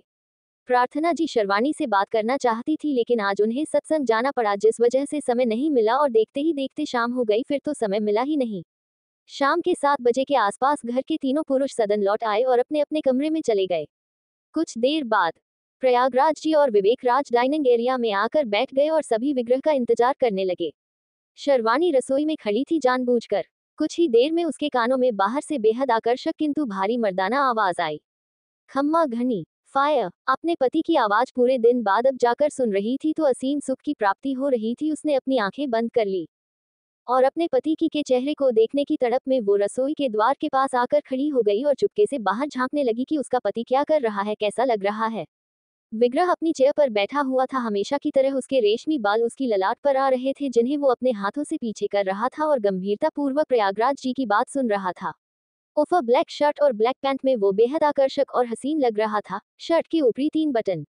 Speaker 1: प्रार्थना जी शेरवानी से बात करना चाहती थी, लेकिन आज उन्हें सत्संग जाना पड़ा, जिस वजह से समय नहीं मिला और देखते ही देखते शाम हो गई, फिर तो समय मिला ही नहीं। शाम के 7 बजे के आसपास घर के तीनों पुरुष सदन लौट आए और अपने अपने कमरे में चले गए। कुछ देर बाद प्रयागराज जी और विवेक राज डाइनिंग एरिया में आकर बैठ गए और सभी विग्रह का इंतजार करने लगे। शेरवानी रसोई में खड़ी थी जानबूझकर। कुछ ही देर में उसके कानों में बाहर से बेहद आकर्षक किंतु भारी मर्दाना आवाज आई, खम्मा घनी फायर। अपने पति की आवाज पूरे दिन बाद अब जाकर सुन रही थी तो असीम सुख की प्राप्ति हो रही थी। उसने अपनी आंखें बंद कर ली और अपने पति की के चेहरे को देखने की तड़प में वो रसोई के द्वार के पास आकर खड़ी हो गई और चुपके से बाहर झांकने लगी कि उसका पति क्या कर रहा है, कैसा लग रहा है। विग्रह अपनी चेयर पर बैठा हुआ था। हमेशा की तरह उसके रेशमी बाल उसकी ललाट पर आ रहे थे, जिन्हें वो अपने हाथों से पीछे कर रहा था और गंभीरता पूर्वक प्रयागराज जी की बात सुन रहा था। ओफर ब्लैक शर्ट और ब्लैक पैंट में वो बेहद आकर्षक और हसीन लग रहा था। शर्ट के ऊपरी 3 बटन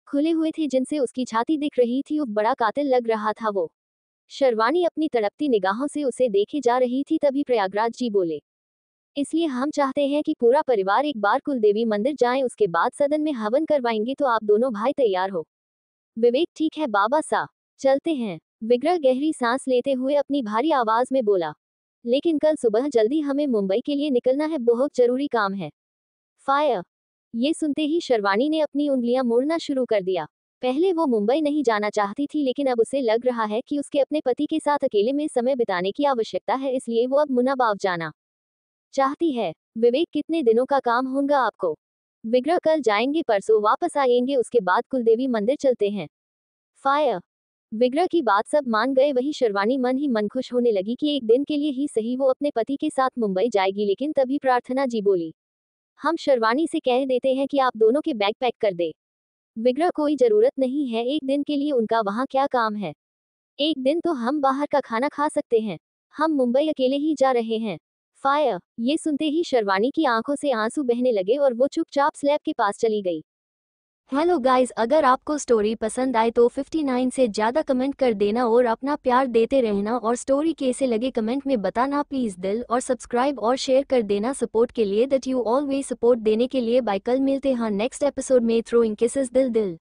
Speaker 1: खुले हुए थे जिनसे उसकी छाती दिख रही थी। बड़ा कातिल लग रहा था वो। शर्वानी अपनी तड़पती निगाहों से उसे देखे जा रही थी। तभी प्रयागराज जी बोले, इसलिए हम चाहते हैं कि पूरा परिवार एक बार कुलदेवी मंदिर जाएं, उसके बाद सदन में हवन करवाएंगे, तो आप दोनों भाई तैयार हो। विवेक, ठीक है बाबा सा, चलते हैं। विग्रह गहरी सांस लेते हुए अपनी भारी आवाज में बोला, लेकिन कल सुबह जल्दी हमें मुंबई के लिए निकलना है, बहुत जरूरी काम है। फायर। ये सुनते ही शर्वानी ने अपनी उंगलियां मोड़ना शुरू कर दिया। पहले वो मुंबई नहीं जाना चाहती थी, लेकिन अब उसे लग रहा है कि उसके अपने पति के साथ अकेले में समय बिताने की आवश्यकता है, इसलिए वो अब मुनाबाव जाना चाहती है। विवेक, कितने दिनों का काम होगा आपको? विग्रह, कल जाएंगे, परसों वापस आएंगे, उसके बाद कुलदेवी मंदिर चलते हैं। फायर। विग्रह की बात सब मान गए। वही शर्वानी मन ही मन खुश होने लगी कि एक दिन के लिए ही सही वो अपने पति के साथ मुंबई जाएगी। लेकिन तभी प्रार्थना जी बोली, हम शर्वानी से कह देते हैं कि आप दोनों के बैग पैक कर दे। विग्रह, कोई जरूरत नहीं है, एक दिन के लिए उनका वहाँ क्या काम है? एक दिन तो हम बाहर का खाना खा सकते हैं। हम मुंबई अकेले ही जा रहे हैं। फायर। ये सुनते ही शर्वानी की आंखों से आंसू बहने लगे और वो चुपचाप स्लैब के पास चली गई। हेलो गाइस, अगर आपको स्टोरी पसंद आए तो 59 से ज़्यादा कमेंट कर देना और अपना प्यार देते रहना, और स्टोरी कैसे लगे कमेंट में बताना प्लीज़। दिल और सब्सक्राइब और शेयर कर देना सपोर्ट के लिए, दैट यू ऑलवेज सपोर्ट देने के लिए। बाय, कल मिलते हैं नेक्स्ट एपिसोड में। थ्रोइंग किसेस दिल दिल।